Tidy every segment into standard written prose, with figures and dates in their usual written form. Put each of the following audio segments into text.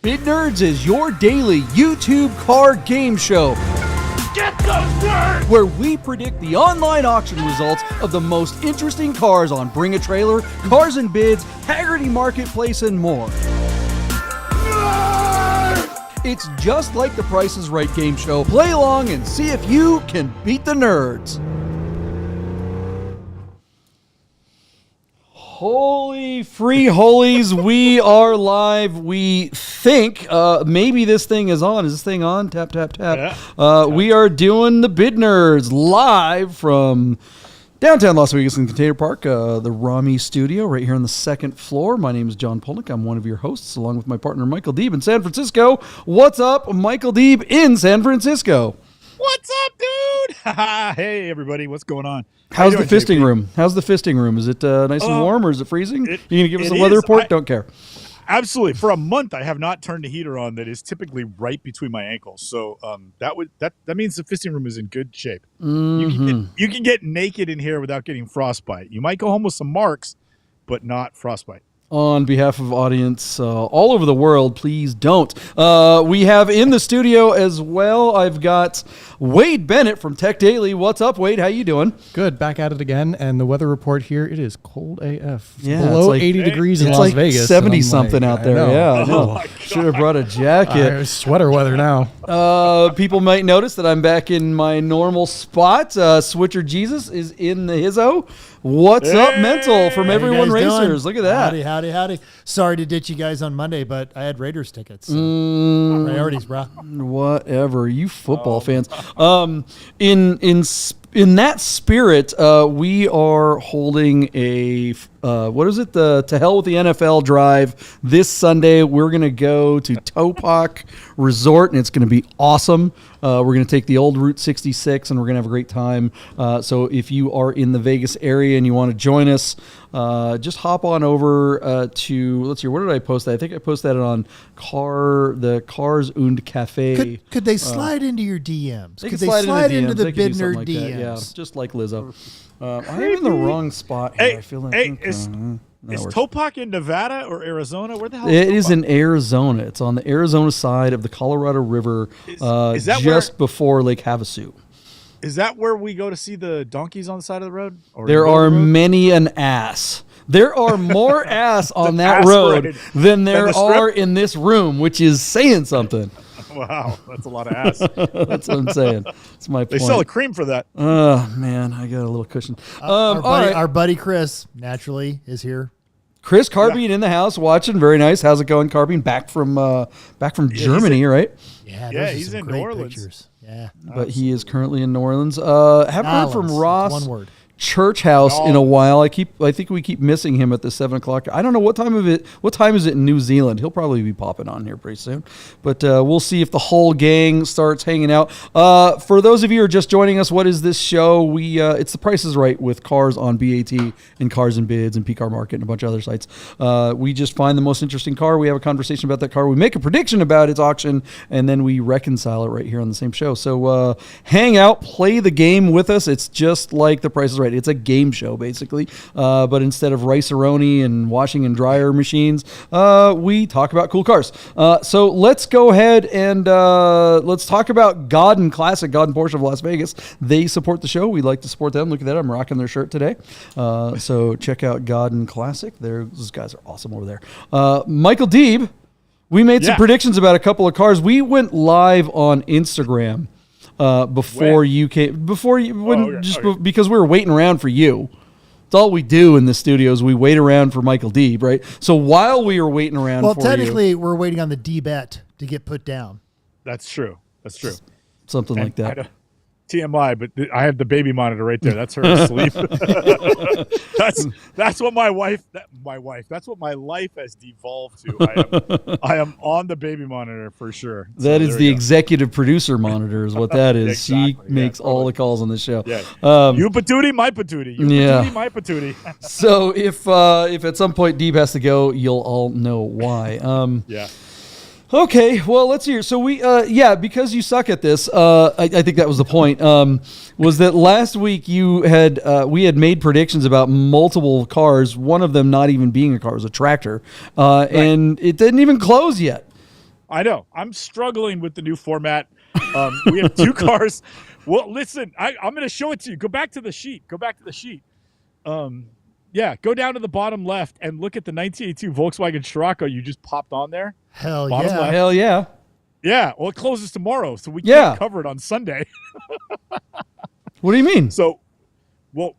Bid Nerds is your daily YouTube car game show. Get those nerds! Where we predict the online auction results of the most interesting cars on Bring a Trailer, Cars and Bids, Haggerty Marketplace, and more. It's just like the Price is Right game show. Play along and see if you can beat the nerds. Holy free holies, we are live. We think maybe this thing is on. Is this thing on? Tap, tap, tap. Yeah. We are doing the Bid Nerds live from downtown Las Vegas in Container Park, the Rami studio right here on the second floor. My name is John Polnick. I'm one of your hosts along with my partner Michael Deeb in San Francisco. What's up, Michael Deeb in San Francisco? What's up, dude? Hey, everybody. What's going on? How's the fisting room? How's the fisting room? Is it nice and warm, or is it freezing? You going to give us a weather report? Don't care. Absolutely. For a month, I have not turned the heater on. That is typically right between my ankles. So that means the fisting room is in good shape. Mm-hmm. You can get naked in here without getting frostbite. You might go home with some marks, but not frostbite. On behalf of audience all over the world, please don't. We have in the studio as well, I've got Wade Bennett from Tech Daily. What's up, Wade? How you doing? Good. Back at it again. And the weather report here, it is cold AF. It's Yeah, below it's like- 80 degrees in It's Las like Vegas. 70-something and I'm out there. I know. Yeah, I know. Oh my God. Should have brought a jacket. It's sweater weather now. People might notice that I'm back in my normal spot. Switcher Jesus is in the hizzo. What's up, Hey! Mental from How you Everyone guys doing? Racers? Look at that. Howdy. Sorry to ditch you guys on Monday, but I had Raiders tickets. So priorities, bro. Whatever, you football fans. In that spirit, we are holding a what is it? The To Hell with the NFL drive this Sunday. We're gonna go to Topak Resort, and it's gonna be awesome. We're gonna take the old Route 66, and we're gonna have a great time. So if you are in the Vegas area and you want to join us, just hop on over to, let's see, where did I post that? I think I posted that on the Cars und Cafe. Could they slide into your DMs? They Could can they slide DMs. into the They can do Bid something Nerd like that, DMs? yeah, just like Lizzo. I'm in the wrong spot here. Hey, I feel like is that works. Topak in Nevada or Arizona? Where the hell It is is Topak? in Arizona. It's on the Arizona side of the Colorado River, Is that just before Lake Havasu. Is that where we go to see the donkeys on the side of the road? Or There the middle are of the road? many an ass. There are more ass on that ass road parade. than there the strip? are in this room, which is saying something. Wow, that's a lot of ass. That's what I'm saying. That's my They point. sell a cream for that. Oh, man, I got a little cushion. Our, all buddy, right. our buddy Chris, naturally, is here. Chris Carbine in the house watching. Very nice. How's it going, Carbine? Back from Germany, right? Yeah, Yeah, those are he's some in great New Orleans. Pictures. Yeah. But he is currently in New Orleans. Haven't heard from Nolans, Ross one word. Church House in a while. I think we keep missing him at the 7 o'clock. I don't know what time is it in New Zealand. He'll probably be popping on here pretty soon. But we'll see if the whole gang starts hanging out. For those of you who are just joining us, what is this show? It's The Price is Right with cars on BaT and Cars and Bids and P-Car Market and a bunch of other sites. We just find the most interesting car. We have a conversation about that car. We make a prediction about its auction, and then we reconcile it right here on the same show. So hang out, play the game with us. It's just like The Price is Right. It's a game show, basically. But instead of rice-a-roni and washing and dryer machines, we talk about cool cars. So let's go ahead and let's talk about Godden Classic, Godden Porsche of Las Vegas. They support the show. We'd like to support them. Look at that. I'm rocking their shirt today. So check out Godden Classic. Those guys are awesome over there. Michael Deeb, we made some predictions about a couple of cars. We went live on Instagram before you came, because we were waiting around for you. It's all we do in the studio is we wait around for Michael Deeb, right? So while we were waiting around Well, for technically, we're waiting on the D-bet to get put down. That's true. something like that. TMI, but I have the baby monitor right there. That's her asleep. that's what my wife. That's what my life has devolved to. I am on the baby monitor for sure. That So is there the we go. executive producer monitor is what that is. Exactly, She makes all totally. the calls on the show. Yeah. Um, You patootie, my patootie. You Yeah. patootie, my patootie. so if at some point Deeb has to go, you'll all know why. Yeah. Okay, well, let's hear. So because you suck at this, I think that was the point, was that last week we had made predictions about multiple cars, one of them not even being a car, it was a tractor, and it didn't even close yet. I know. I'm struggling with the new format. We have two cars. Well, listen, I'm going to show it to you. Go back to the sheet. Yeah, go down to the bottom left and look at the 1982 Volkswagen Scirocco you just popped on there. Hell Bottom yeah. left. Hell yeah. Yeah, well, it closes tomorrow, so we can't cover it on Sunday. What do you mean? So, well,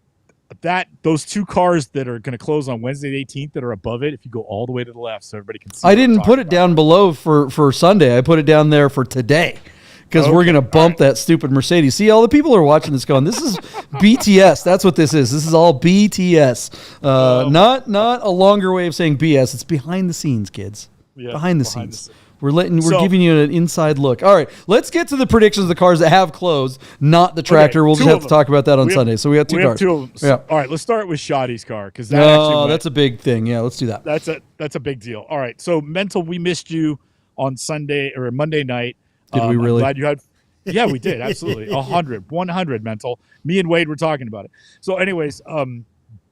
those two cars that are going to close on Wednesday the 18th that are above it, if you go all the way to the left so everybody can see. I didn't put it down below for Sunday. I put it down there for today because we're going to bump that stupid Mercedes. See, all the people are watching this going, this is BTS. That's what this is. This is all BTS. Not a longer way of saying BS. It's behind the scenes, kids. Yeah, behind the scenes. We're giving you an inside look. All right, let's get to the predictions of the cars that have closed, not the tractor. We'll just have to talk about that on Sunday. So we have two cars. Two of them. Yeah. All right, let's start with Shoddy's car because that's a big thing. Yeah, let's do that. That's a big deal. All right, so Mental, we missed you on Sunday or Monday night. Did we really? I'm glad you had. Yeah, we did. Absolutely. 100 Mental. Me and Wade were talking about it. So anyways,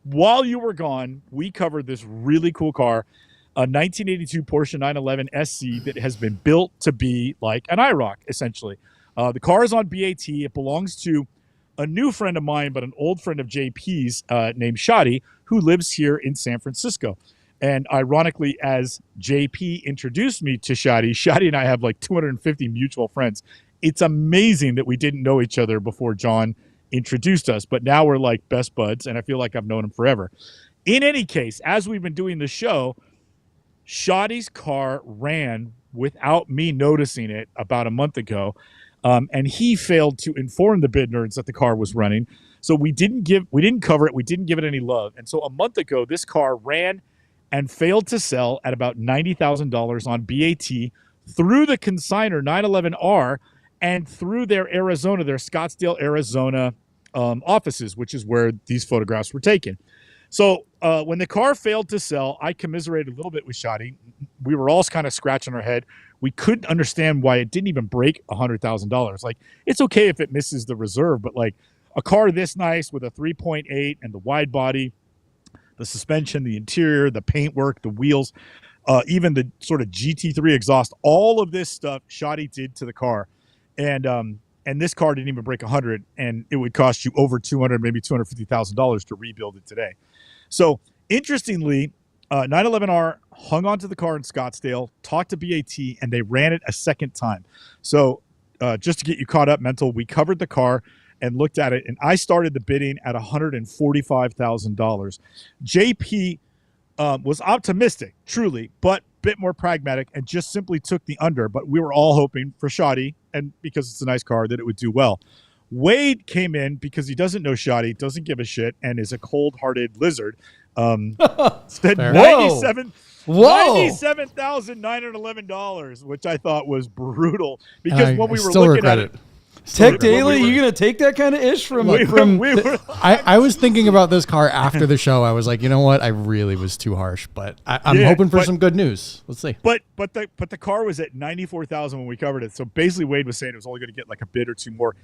while you were gone, we covered this really cool car, a 1982 Porsche 911 SC that has been built to be like an IROC, essentially. The car is on BAT. It belongs to a new friend of mine, but an old friend of JP's named Shoddy, who lives here in San Francisco. And ironically, as JP introduced me to Shoddy and I have like 250 mutual friends. It's amazing that we didn't know each other before John introduced us, but now we're like best buds, and I feel like I've known him forever. In any case, as we've been doing the show, Shoddy's car ran without me noticing it about a month ago, and he failed to inform the bid nerds that the car was running. So we didn't cover it. We didn't give it any love. And so a month ago, this car ran and failed to sell at about $90,000 on BAT through the consignor 911R and through their Scottsdale, Arizona offices, which is where these photographs were taken. So when the car failed to sell, I commiserated a little bit with Shoddy. We were all kind of scratching our head. We couldn't understand why it didn't even break $100,000. Like, it's okay if it misses the reserve, but like a car this nice with a 3.8 and the wide body, the suspension, the interior, the paintwork, the wheels, even the sort of GT3 exhaust, all of this stuff Shoddy did to the car. And this car didn't even break 100, and it would cost you over $200,000, maybe $250,000 to rebuild it today. So interestingly, 911R hung onto the car in Scottsdale, talked to BAT, and they ran it a second time. So just to get you caught up, Mental, we covered the car and looked at it, and I started the bidding at $145,000. JP was optimistic, truly, but a bit more pragmatic and just simply took the under. But we were all hoping for Shoddy, and because it's a nice car, that it would do well. Wade came in because he doesn't know Shoddy, doesn't give a shit, and is a cold-hearted lizard. Spent $97,911, which I thought was brutal because when we were looking at it. Tech Daily, you gonna take that kind of ish from? I was thinking about this car after the show. I was like, you know what? I really was too harsh, but I'm hoping for some good news. Let's see. But the car was at 94,000 when we covered it. So basically, Wade was saying it was only going to get like a bid or two more.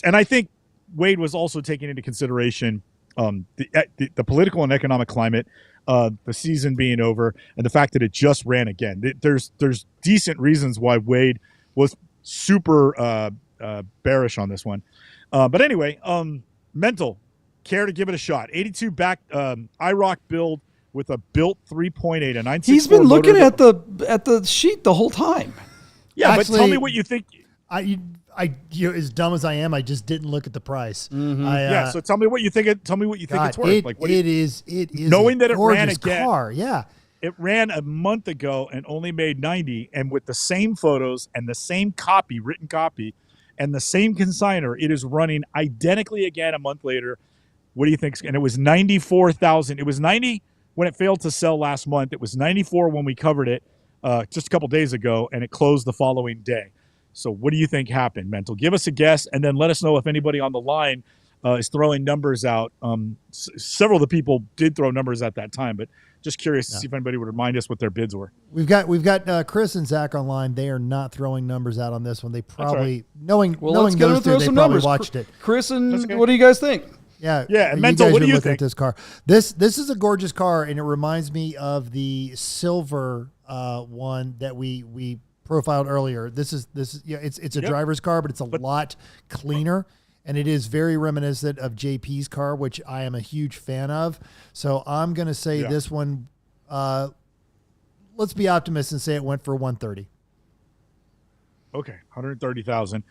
And I think Wade was also taking into consideration the political and economic climate, the season being over, and the fact that it just ran again. There's decent reasons why Wade was super bearish on this one. But anyway, Mental, care to give it a shot. 82 back IROC build with a built 3.8, a 964. He's been looking at the sheet the whole time. Yeah, actually, but tell me what you think. You as dumb as I am, I just didn't look at the price. Mm-hmm. So tell me what you think. Tell me what you think it's worth. It is knowing that it ran again. Car, yeah. It ran a month ago and only made 90, and with the same photos and the same copy, written copy, and the same consignor, it is running identically again a month later. What do you think? And it was 94,000. It was 90 when it failed to sell last month. It was 94 when we covered it just a couple days ago, and it closed the following day. So what do you think happened, Mental? Give us a guess, and then let us know if anybody on the line is throwing numbers out. Several of the people did throw numbers at that time, but just curious to see if anybody would remind us what their bids were. We've got Chris and Zach online. They are not throwing numbers out on this one. They probably knowing those two, they probably watched it. Chris and what do you guys think? Yeah. And Mental, what do you think? At this car. This is a gorgeous car, and it reminds me of the silver one that we profiled earlier. This is it's a driver's car, but it's a lot cleaner. And it is very reminiscent of JP's car, which I am a huge fan of. So I'm going to say this one, let's be optimists and say it went for 130. Okay, 130,000.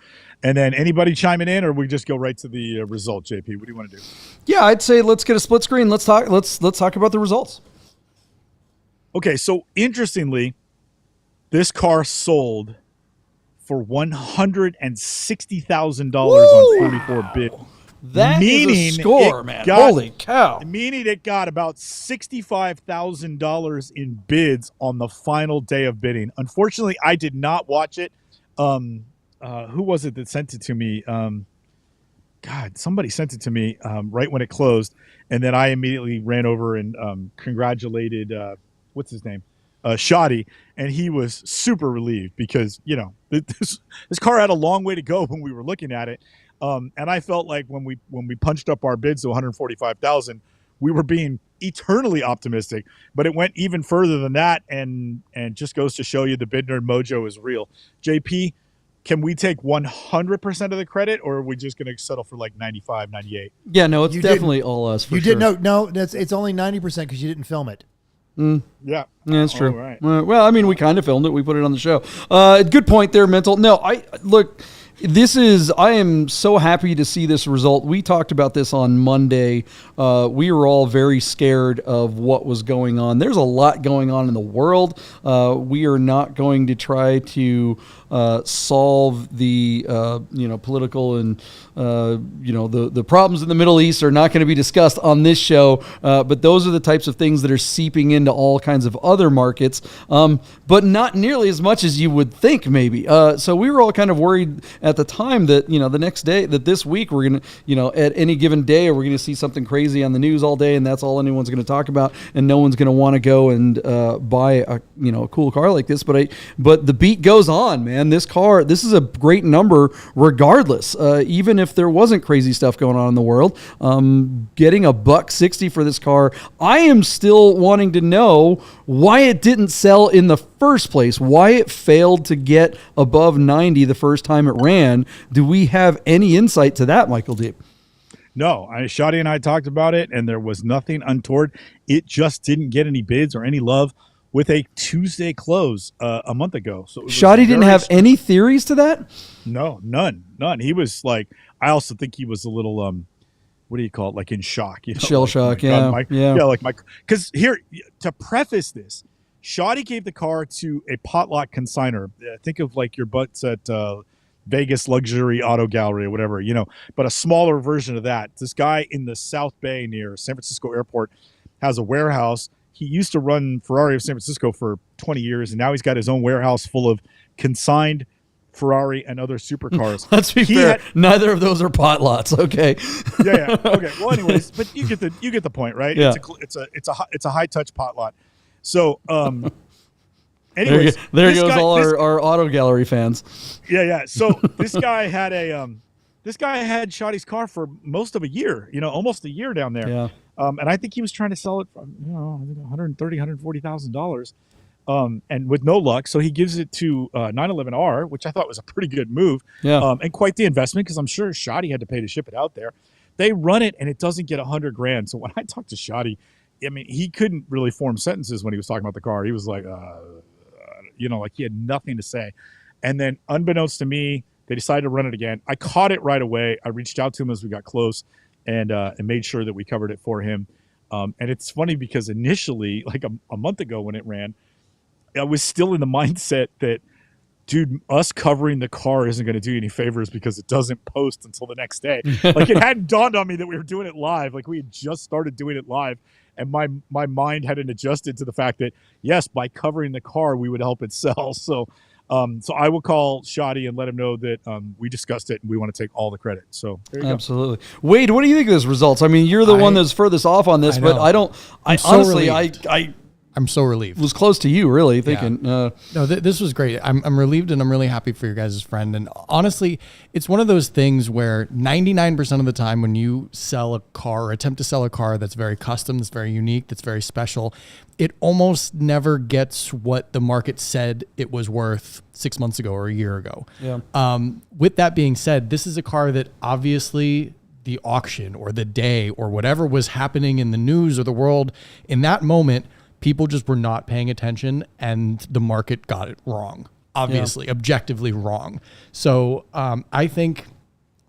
And then anybody chiming in, or we just go right to the result, JP? What do you want to do? Yeah, I'd say let's get a split screen. Let's talk about the results. Okay, so interestingly, this car sold for $160,000 on 44 bid. That is a score, man. Holy cow. Meaning it got about $65,000 in bids on the final day of bidding. Unfortunately, I did not watch it. Who was it that sent it to me? Somebody sent it to me right when it closed. And then I immediately ran over and congratulated, what's his name? Shoddy, and he was super relieved because, this car had a long way to go when we were looking at it. And I felt like when we punched up our bids to 145,000, we were being eternally optimistic, but it went even further than that. And just goes to show you the bid nerd mojo is real. JP, can we take 100% of the credit, or are we just going to settle for like 95, 98? Yeah, no, it's definitely all us. For sure. No, it's only 90% because you didn't film it. Yeah, that's true. All right. Well, I mean, we kind of filmed it. We put it on the show. Good point there, Mental. No, look. I am so happy to see this result. We talked about this on Monday. We were all very scared of what was going on. There's a lot going on in the world. We are not going to try to solve the political and the problems in the Middle East are not going to be discussed on this show. But those are the types of things that are seeping into all kinds of other markets, but not nearly as much as you would think. Maybe. So we were all kind of worried at the time that the next day, that this week we're gonna at any given day we're gonna see something crazy on the news all day, and that's all anyone's gonna talk about, and no one's gonna want to go and buy a cool car like this. But the beat goes on, man. This is a great number regardless. Even if there wasn't crazy stuff going on in the world, getting $160 for this car, I am still wanting to know why it didn't sell in the first place, why it failed to get above 90 the first time it ran. Do we have any insight to that, Michael Deep? No, Shoddy and I talked about it, and there was nothing untoward. It just didn't get any bids or any love with a Tuesday close a month ago. So Shoddy didn't have any theories to that? No, none. He was like, I also think he was a little, what do you call it? Like in shock. Shell shock, yeah. Because here, to preface this, Shoddy gave the car to a potluck consignor. Think of like your butts at Vegas Luxury Auto Gallery or whatever, but a smaller version of that. This guy in the South Bay near San Francisco Airport has a warehouse. He used to run Ferrari of San Francisco for 20 years, and now he's got his own warehouse full of consigned Ferrari and other supercars. Let's be fair. Neither of those are pot lots. Okay. Yeah. Okay. Well, anyways, but you get the point, right? Yeah. It's a high touch pot lot. So, anyways, there goes all our auto gallery fans. Yeah. So this guy had Shoddy's car for most of a year, almost a year down there. Yeah. And I think he was trying to sell it for, $130,000, $140,000. And with no luck. So he gives it to 911R, which I thought was a pretty good move. Yeah. And quite the investment, because I'm sure Shoddy had to pay to ship it out there. They run it and it doesn't get $100,000. So when I talked to Shoddy, I mean, he couldn't really form sentences when he was talking about the car. He was like, like he had nothing to say. And then unbeknownst to me, they decided to run it again. I caught it right away. I reached out to him as we got close and made sure that we covered it for him. And it's funny because initially, like a month ago when it ran, I was still in the mindset that, dude, us covering the car isn't going to do you any favors because it doesn't post until the next day. Like, it hadn't dawned on me that we were doing it live. Like, we had just started doing it live. And my mind hadn't adjusted to the fact that, yes, by covering the car, we would help it sell. So I will call Shoddy and let him know that we discussed it and we want to take all the credit. So there you Absolutely. Wade, what do you think of those results? I mean, you're the one that's furthest off on this, but I honestly, I'm so relieved. It was close to you, really, thinking. No, this was great. I'm relieved, and I'm really happy for your guys' friend. And honestly, it's one of those things where 99% of the time when you sell a car or attempt to sell a car that's very custom, that's very unique, that's very special, it almost never gets what the market said it was worth 6 months ago or a year ago. Yeah. With that being said, this is a car that obviously the auction or the day or whatever was happening in the news or the world in that moment, people just were not paying attention and the market got it wrong, obviously, objectively wrong. So I think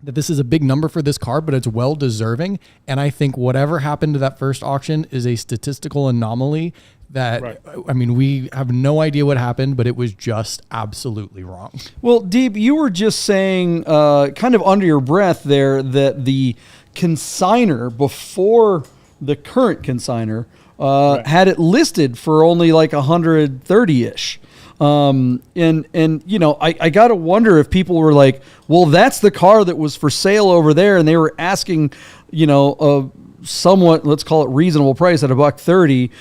that this is a big number for this car, but it's well deserving. And I think whatever happened to that first auction is a statistical anomaly that, I mean, we have no idea what happened, but it was just absolutely wrong. Well, Deep, you were just saying kind of under your breath there that the consignor before the current consignor had it listed for only like 130-ish. And you know, I got to wonder if people were like, well, that's the car that was for sale over there. And they were asking, you know, somewhat, let's call it reasonable price at $130,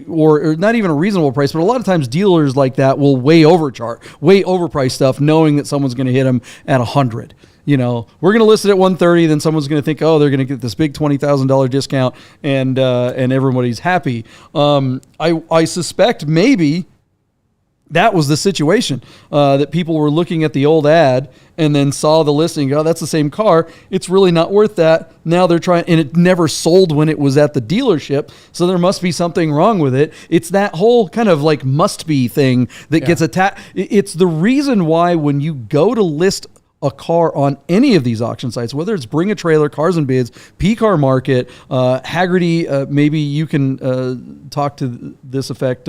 or not even a reasonable price, but a lot of times dealers like that will way overprice stuff, knowing that someone's going to hit them at 100. You know, we're going to list it at 130, then someone's going to think, oh, they're going to get this big $20,000 discount, and everybody's happy. I suspect maybe that was the situation, that people were looking at the old ad and then saw the listing. Oh, that's the same car. It's really not worth that. Now they're trying, and it never sold when it was at the dealership. So there must be something wrong with it. It's that whole kind of like must be thing that gets attacked. It's the reason why when you go to list a car on any of these auction sites, whether it's Bring a Trailer, Cars and Bids, P-Car Market, Haggerty, maybe you can talk to this effect,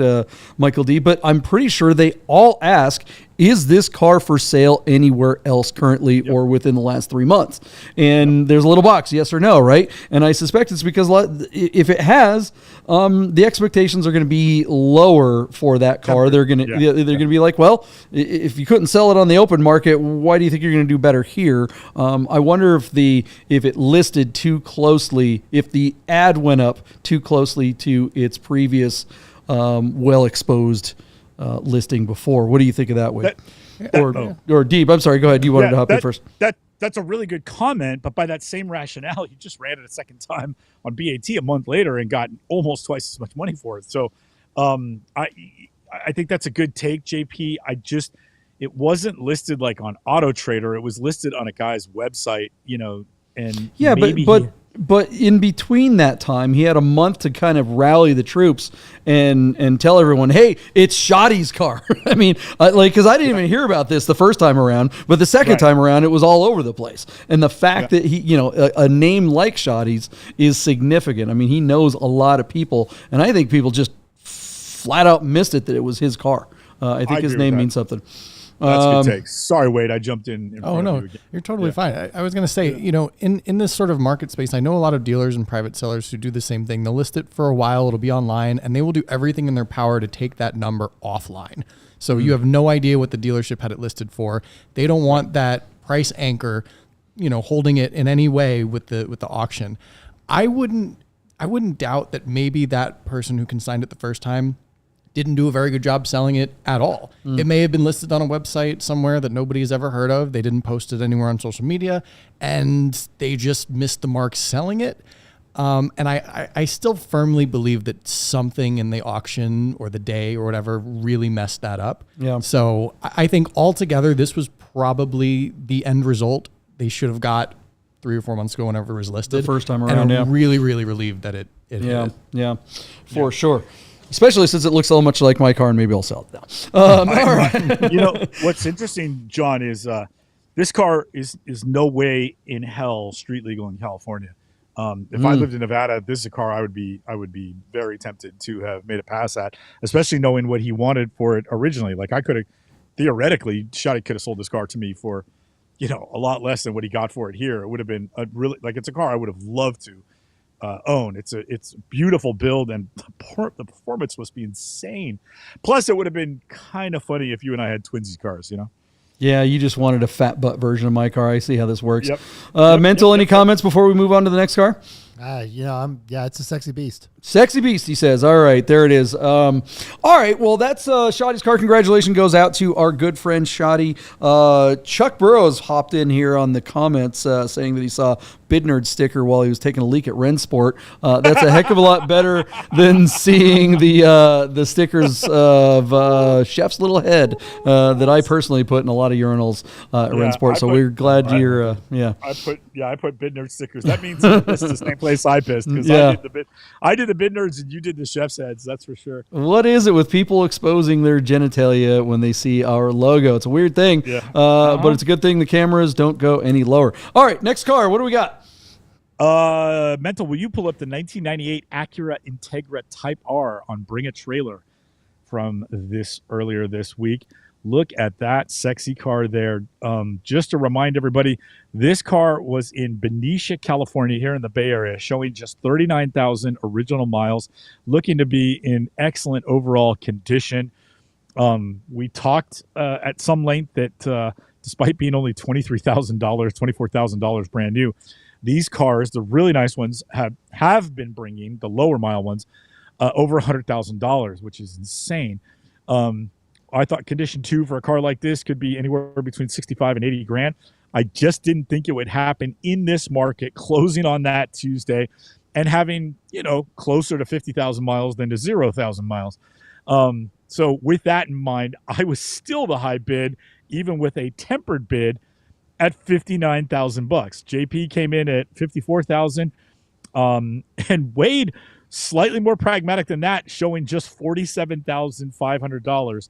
Michael D., but I'm pretty sure they all ask, is this car for sale anywhere else currently or within the last 3 months? And there's a little box, yes or no, right? And I suspect it's because if it has, the expectations are going to be lower for that car. They're going to be like, well, if you couldn't sell it on the open market, why do you think you're going to do better here? I wonder if it listed too closely, if the ad went up too closely to its previous well-exposed listing before. What do you think of that, Wade? Or Deep, I'm sorry, go ahead. You wanted to hop in first. That's a really good comment, but by that same rationale, you just ran it a second time on BaT a month later and got almost twice as much money for it. So I think that's a good take, JP. It wasn't listed like on Auto Trader. It was listed on a guy's website, you know, and but in between that time, he had a month to kind of rally the troops and tell everyone, hey, it's Shoddy's car. I mean, because I didn't even hear about this the first time around, but the second time around, it was all over the place. And the fact that he, you know, a name like Shoddy's is significant. I mean, he knows a lot of people, and I think people just flat out missed it that it was his car. I think his name means something. That's a good take. Sorry, Wade, I jumped in oh, no, you're totally fine. I was going to say, you know, in this sort of market space, I know a lot of dealers and private sellers who do the same thing. They'll list it for a while, it'll be online, and they will do everything in their power to take that number offline. So you have no idea what the dealership had it listed for. They don't want that price anchor, you know, holding it in any way with the auction. I wouldn't doubt that maybe that person who consigned it the first time didn't do a very good job selling it at all. It may have been listed on a website somewhere that nobody has ever heard of. They didn't post it anywhere on social media, and they just missed the mark selling it. And I still firmly believe that something in the auction or the day or whatever really messed that up. Yeah. So I think altogether, this was probably the end result they should have got 3 or 4 months ago whenever it was listed. The first time around, and I'm really, really relieved that it hit it. Yeah, for sure. Especially since it looks so much like my car, and maybe I'll sell it now. All right. You know, what's interesting, John, is this car is no way in hell street legal in California. If I lived in Nevada, this is a car I would be very tempted to have made a pass at, especially knowing what he wanted for it originally. Like I could have, theoretically, Shoddy could have sold this car to me for, you know, a lot less than what he got for it here. It would have been a really, like, it's a car I would have loved to own. It's a beautiful build, and the performance must be insane. Plus, it would have been kind of funny if you and I had twinsies cars, you know? Yeah, you just wanted a fat butt version of my car. I see how this works. Mental, any comments before we move on to the next car? It's a sexy beast. Sexy beast, he says. All right, there it is. All right, well, that's Shoddy's car. Congratulations goes out to our good friend Shoddy. Chuck Burrows hopped in here on the comments saying that he saw Bidnerd sticker while he was taking a leak at Rensport. That's a heck of a lot better than seeing the stickers of Chef's little head that I personally put in a lot of urinals at Rensport. So we're glad you're I put Bidnerd stickers. That means it's the same place I pissed because I did the Bidnerds and you did the Chef's heads. That's for sure. What is it with people exposing their genitalia when they see our logo? It's a weird thing, but it's a good thing the cameras don't go any lower. All right, next car. What do we got? Mental, will you pull up the 1998 Acura Integra Type R on Bring a Trailer from earlier this week? Look at that sexy car there. Just to remind everybody, this car was in Benicia, California, here in the Bay Area, showing just 39,000 original miles, looking to be in excellent overall condition. We talked at some length that despite being only $23,000, $24,000 brand new, these cars, the really nice ones, have been bringing, the lower mile ones, over $100,000, which is insane. I thought condition 2 for a car like this could be anywhere between 65 and 80 grand. I just didn't think it would happen in this market, closing on that Tuesday and having, closer to 50,000 miles than to 0,000 miles. So with that in mind, I was still the high bid, even with a tempered bid at $59,000. JP came in at 54,000, and Wade slightly more pragmatic than that, showing just $47,500.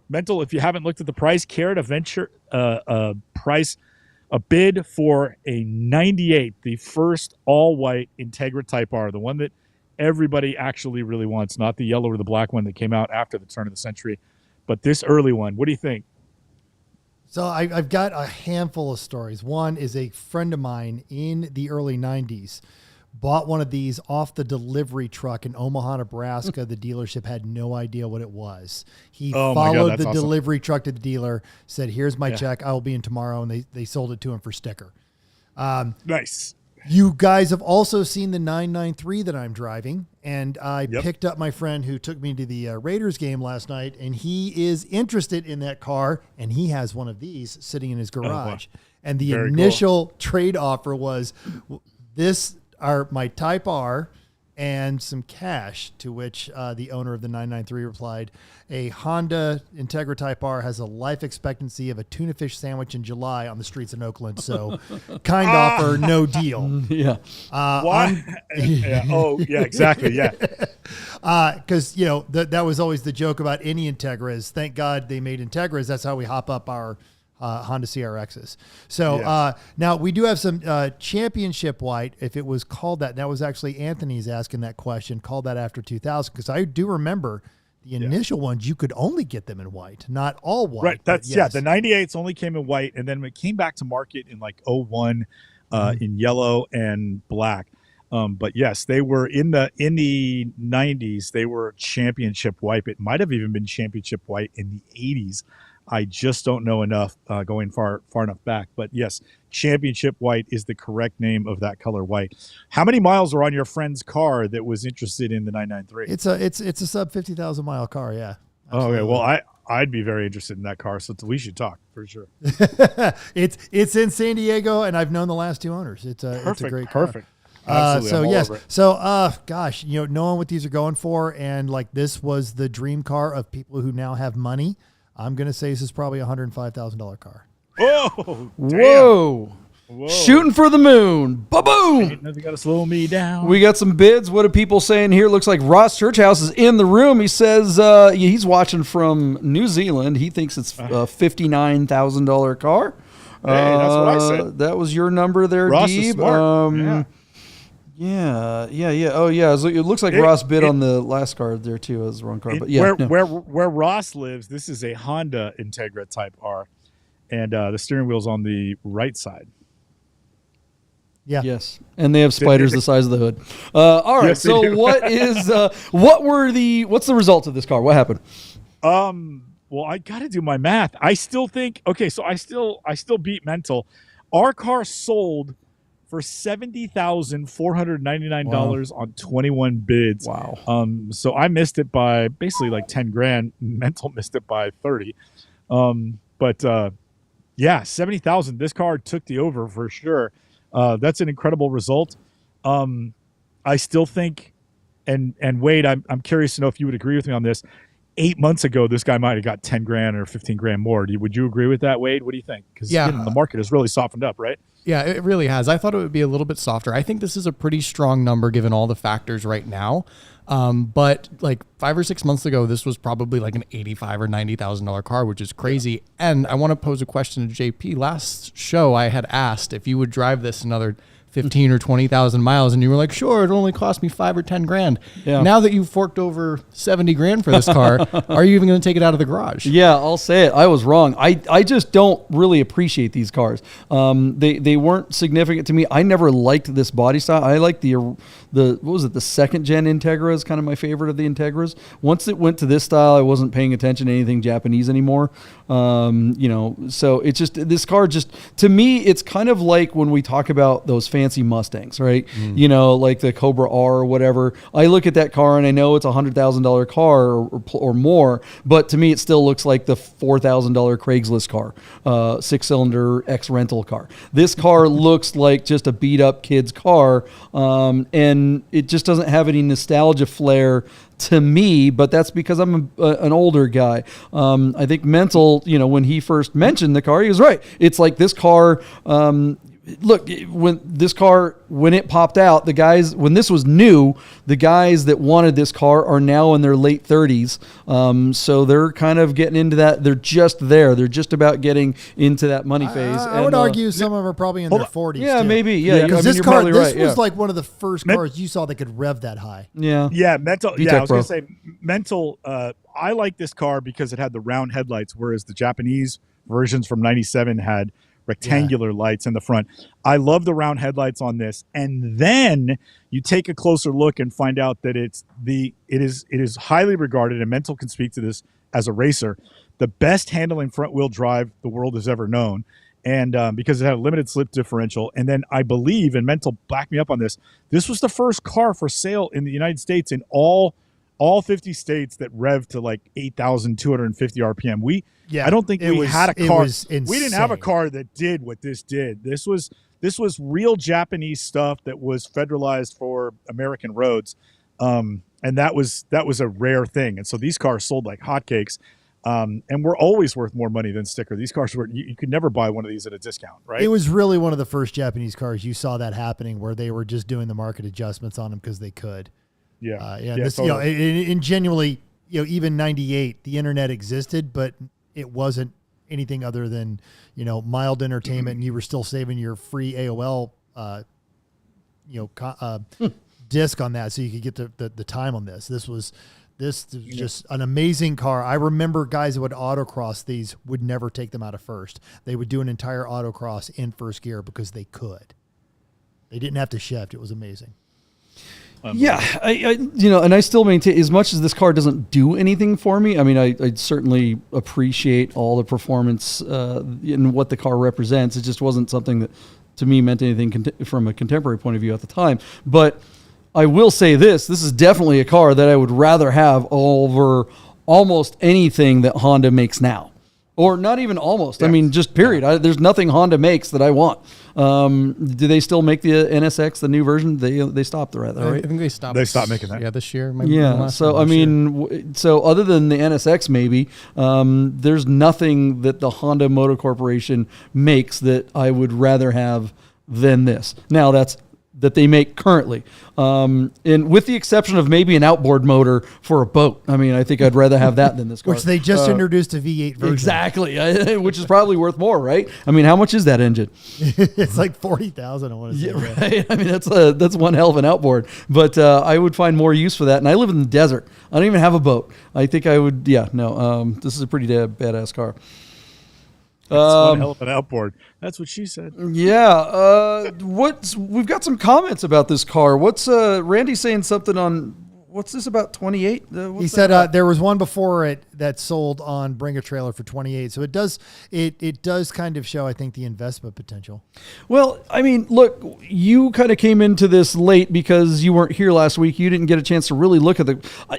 Mental, if you haven't looked at the price, care to venture a bid for a 98, the first all-white Integra Type R, the one that everybody actually really wants, not the yellow or the black one that came out after the turn of the century, but this early one. What do you think? So I've got a handful of stories. One is a friend of mine in the early 90s bought one of these off the delivery truck in Omaha, Nebraska. The dealership had no idea what it was. He followed the delivery truck to the dealer, said, "Here's my check. I will be in tomorrow." And they sold it to him for sticker. Nice. You guys have also seen the 993 that I'm driving, and I picked up my friend who took me to the Raiders game last night, and he is interested in that car, and he has one of these sitting in his garage. Wow. And the initial trade offer was this are my Type R and some cash, to which the owner of the 993 replied, "A Honda Integra Type R has a life expectancy of a tuna fish sandwich in July on the streets in Oakland, so kind offer, no deal." Yeah. Why? Oh, yeah, exactly. Yeah. Because, that was always the joke about any Integras. Thank God they made Integras. That's how we hop up our Honda CRXs. So now we do have some championship white, if it was called that. That was actually Anthony's asking that question, called that after 2000, because I do remember the initial ones, you could only get them in white, not all white. Right. That's the 98s only came in white, and then it came back to market in like 01 in yellow and black. But yes, they were in the 90s, they were championship white. It might have even been championship white in the 80s. I just don't know enough going far enough back. But yes, championship white is the correct name of that color white. How many miles are on your friend's car that was interested in the 993? It's a sub 50,000 mile car. Yeah. Absolutely. Okay. Well, I'd be very interested in that car, so we should talk for sure. It's in San Diego, and I've known the last two owners. It's a great car. Perfect. So yes. So gosh, knowing what these are going for, and like this was the dream car of people who now have money. I'm going to say this is probably a $105,000 car. Oh, whoa. Shooting for the moon. Ba-boom. Ain't nothing got to slow me down. We got some bids. What are people saying here? Looks like Ross Churchhouse is in the room. He says he's watching from New Zealand. He thinks it's a $59,000 car. Hey, that's what I said. That was your number there, Ross Deeb. Is smart. Yeah. Oh, yeah. It looks like Ross bid on the last card there, too. It was the wrong card. But yeah. Where Ross lives, this is a Honda Integra Type R, and the steering wheel's on the right side. Yeah. Yes. And they have spiders the size of the hood. All right. Yes, so what's the result of this car? What happened? Well, I got to do my math. I still think, so I still beat mental. Our car sold for $70,499 on 21 bids. Wow. So I missed it by basically like 10 grand. Mental missed it by 30. Yeah, 70,000. This car took the over for sure. That's an incredible result. I still think, and Wade, I'm curious to know if you would agree with me on this. 8 months ago, this guy might have got 10 grand or 15 grand more. Would you agree with that, Wade? What do you think? Because the market has really softened up, right? Yeah, it really has. I thought it would be a little bit softer. I think this is a pretty strong number given all the factors right now. But like 5 or 6 months ago, this was probably like an $85,000 or $90,000 car, which is crazy. And I want to pose a question to JP. Last show, I had asked if you would drive this another 15 or 20,000 miles, and you were like, sure, it only cost me 5 or 10 grand. Yeah. Now that you've forked over 70 grand for this car, are you even going to take it out of the garage? Yeah, I'll say it. I was wrong. I just don't really appreciate these cars. They weren't significant to me. I never liked this body style. I like the what was it? The second gen Integra is kind of my favorite of the Integras. Once it went to this style, I wasn't paying attention to anything Japanese anymore. So it's just, this car just, to me, it's kind of like when we talk about those fancy Mustangs, right? Like the Cobra R or whatever. I look at that car and I know it's $100,000 car or more, but to me, it still looks like the $4,000 Craigslist car, 6-cylinder ex-rental car. This car looks like just a beat up kid's car. And it just doesn't have any nostalgia flair to me, but that's because I'm an older guy. I think Mental, when he first mentioned the car, he was right. It's like this car, look, when it popped out, the guys, when this was new, the guys that wanted this car are now in their late 30s. So they're kind of getting into that. They're just there. They're just about getting into that money phase. I would argue some of them are probably in their 40s. Yeah, too. maybe. Yeah, because this car, this was right. like one of the first cars you saw that could rev that high. Yeah. Yeah, Mental. V10 Yeah, I was Pro. going to say Mental. I like this car because it had the round headlights, whereas the Japanese versions from '97 had rectangular lights in the front. I love the round headlights on this. And then you take a closer look and find out that it is highly regarded, and Mental can speak to this as a racer, the best handling front wheel drive the world has ever known. And because it had a limited slip differential. And then I believe, and Mental back me up on this, this was the first car for sale in the United States in all 50 states that rev to like 8,250 RPM. I don't think we had a car. We didn't have a car that did what this did. This was real Japanese stuff that was federalized for American roads, and that was a rare thing. And so these cars sold like hotcakes, and were always worth more money than sticker. These cars were, you could never buy one of these at a discount, right? It was really one of the first Japanese cars you saw that happening, where they were just doing the market adjustments on them because they could. This, totally. and genuinely, even '98, the internet existed, but it wasn't anything other than, mild entertainment, and you were still saving your free AOL, disc on that, so you could get the time on this. This was just an amazing car. I remember guys that would autocross these would never take them out of first. They would do an entire autocross in first gear because they could. They didn't have to shift. It was amazing. Yeah, and I still maintain, as much as this car doesn't do anything for me, I mean, I certainly appreciate all the performance and what the car represents. It just wasn't something that, to me, meant anything from a contemporary point of view at the time. But I will say this is definitely a car that I would rather have over almost anything that Honda makes now. Or not even almost. Yeah. I mean, just period. There's nothing Honda makes that I want. Do they still make the NSX, the new version? They stopped the right? I think they stopped. They stopped making that. Yeah, this year. So I mean, so other than the NSX, maybe there's nothing that the Honda Motor Corporation makes that I would rather have than this. Now that they make currently, and with the exception of maybe an outboard motor for a boat. I mean, I think I'd rather have that than this car. Which they just introduced a V8 version. Exactly, which is probably worth more, right? I mean, how much is that engine? It's like 40,000. I want to say. Yeah, right. I mean, that's one hell of an outboard. But I would find more use for that. And I live in the desert. I don't even have a boat. I think I would. Yeah, no. This is a pretty badass car. It's one hell of an outboard. That's what she said. Yeah. We've got some comments about this car. What's Randy saying something on? What's this about 28? He said there was one before it that sold on Bring a Trailer for 28. So it does kind of show, I think, the investment potential. Well, I mean, look, you kind of came into this late because you weren't here last week. You didn't get a chance to really look at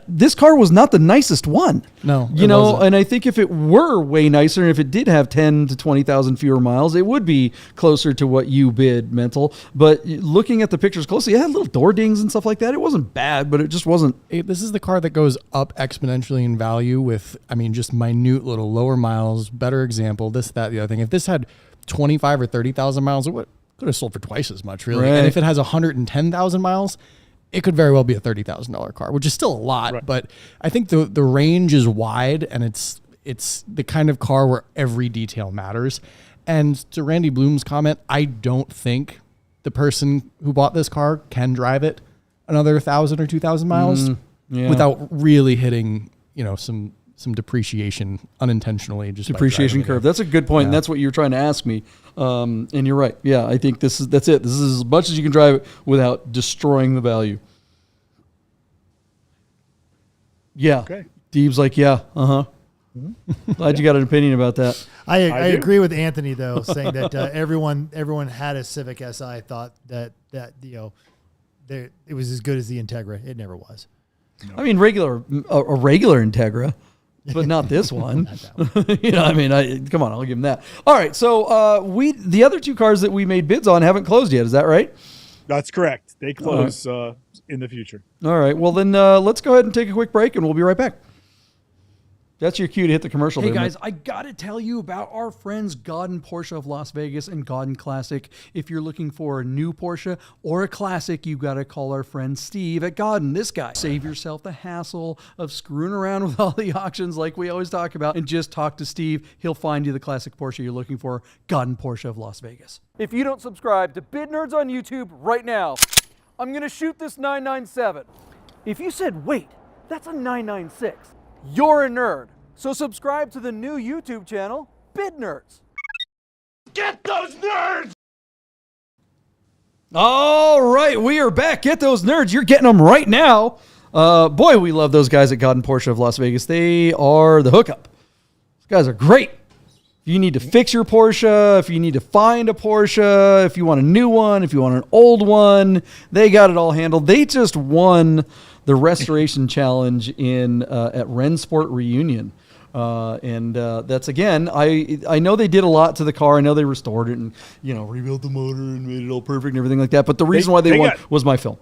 this car was not the nicest one. No, you know, wasn't. And I think if it were way nicer, and if it did have 10 to 20,000 fewer miles, it would be closer to what you bid, Mental. But looking at the pictures closely, it had little door dings and stuff like that. It wasn't bad, but it just wasn't. This is the car that goes up exponentially in value with, I mean, just minute little lower miles, better example, this, that, the other thing. If this had 25 or 30,000 miles, it could have sold for twice as much, really. Right. And if it has 110,000 miles, it could very well be a $30,000 car, which is still a lot. Right. But I think the range is wide, and it's the kind of car where every detail matters. And to Randy Bloom's comment, I don't think the person who bought this car can drive it another 1,000 or 2,000 miles without really hitting, some depreciation unintentionally. Just depreciation curve. That's a good point. And that's what you're trying to ask me. And you're right. Yeah, I think that's it. This is as much as you can drive it without destroying the value. Yeah. Okay. Deeb's like, yeah, Glad you got an opinion about that. I agree with Anthony though, saying that everyone had a Civic Si thought that it was as good as the Integra. It never was. No. I mean, a regular Integra, but not this one. Not that one. Come on, I'll give him that. All right, so the other two cars that we made bids on haven't closed yet. Is that right? That's correct. They close in the future. All right. Well, then let's go ahead and take a quick break, and we'll be right back. That's your cue to hit the commercial. Hey guys, I got to tell you about our friends Gaudin Porsche of Las Vegas and Gaudin Classic. If you're looking for a new Porsche or a classic, you got to call our friend Steve at Gaudin. This guy. Save yourself the hassle of screwing around with all the auctions like we always talk about, and just talk to Steve. He'll find you the classic Porsche you're looking for. Gaudin Porsche of Las Vegas. If you don't subscribe to Bid Nerds on YouTube right now, I'm going to shoot this 997. If you said, wait, that's a 996. You're a nerd. So subscribe to the new YouTube channel, Bid Nerds. Get those nerds! All right, we are back. Get those nerds. You're getting them right now. Boy, we love those guys at Gaudin Porsche of Las Vegas. They are the hookup. Those guys are great. If you need to fix your Porsche, if you need to find a Porsche, if you want a new one, if you want an old one, they got it all handled. They just won the restoration challenge at Rennsport Reunion. That's again, I know they did a lot to the car. I know they restored it and, rebuilt the motor and made it all perfect and everything like that. But the reason why they won was my film.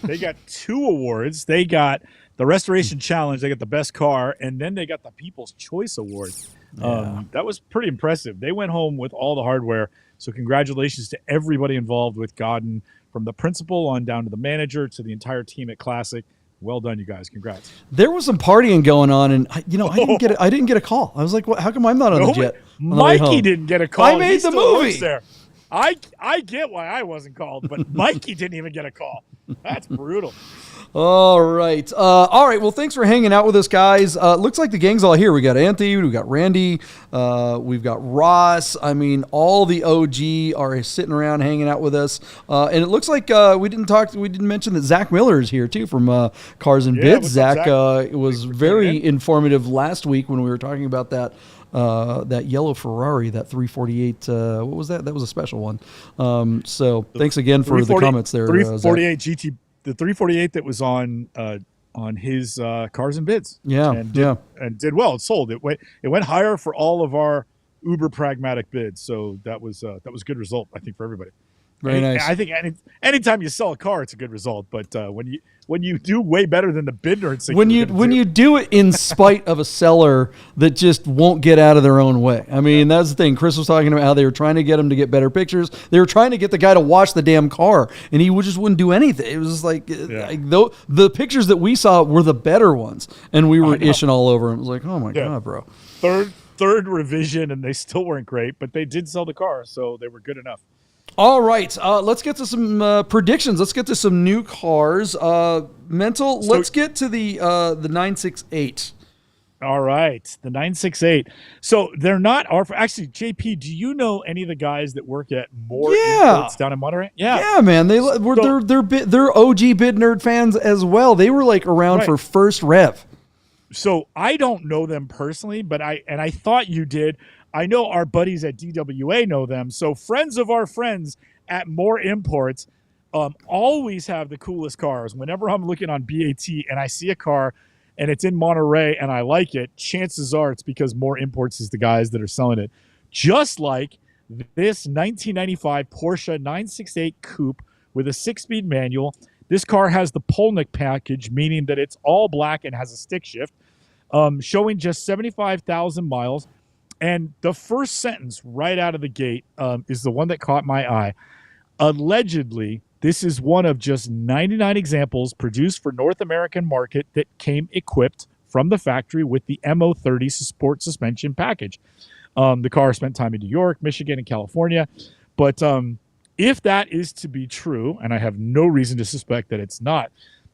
They got 2 awards. They got the restoration challenge. They got the best car, and then they got the People's Choice Award. Yeah. That was pretty impressive. They went home with all the hardware. So congratulations to everybody involved with Gaudin, from the principal on down to the manager to the entire team at Classic. Well done, you guys. Congrats. There was some partying going on, and I didn't get a call. I was like, "What? How come I'm not on the jet?" Mikey didn't get a call. I made the movie. There. I get why I wasn't called, but Mikey didn't even get a call. That's brutal. All right. Well, thanks for hanging out with us, guys. Looks like the gang's all here. We got Anthony, we've got Randy, we've got Ross. I mean, all the OG are sitting around hanging out with us. And it looks like we didn't mention that Zach Miller is here too from Cars and Bids. Zach was very informative last week when we were talking about that yellow Ferrari, that 348. What was that? That was a special one. So thanks again for the comments there. 348 GT. The 348 that was on his Cars and Bids, and did well. It sold. It went higher for all of our uber pragmatic bids. So that was a good result, I think, for everybody. Very nice. I think anytime you sell a car, it's a good result. But when you do way better than the bid nerds, when you do it in spite of a seller that just won't get out of their own way. I mean, that's the thing. Chris was talking about how they were trying to get him to get better pictures. They were trying to get the guy to wash the damn car, and he just wouldn't do anything. It was just like the pictures that we saw were the better ones, and we were ishing all over him. It was like, oh my god, bro. Third revision, and they still weren't great, but they did sell the car, so they were good enough. All right, let's get to some predictions. Let's get to some new cars. Let's get to the 968. All right, the 968. So they're not actually, JP, do you know any of the guys that work at More Imports down in Monterey? Yeah, man. They're OG Bid Nerd fans as well. They were like around for first rev. So I don't know them personally, but I thought you did. I know our buddies at DWA know them. So friends of our friends at More Imports always have the coolest cars. Whenever I'm looking on BAT and I see a car and it's in Monterey and I like it, chances are it's because More Imports is the guys that are selling it. Just like this 1995 Porsche 968 Coupe with a 6-speed manual. This car has the Polnick package, meaning that it's all black and has a stick shift, showing just 75,000 miles. And the first sentence right out of the gate is the one that caught my eye. Allegedly, this is one of just 99 examples produced for North American market that came equipped from the factory with the MO30 sport suspension package. The car spent time in New York, Michigan, and California. But if that is to be true, and I have no reason to suspect that it's not,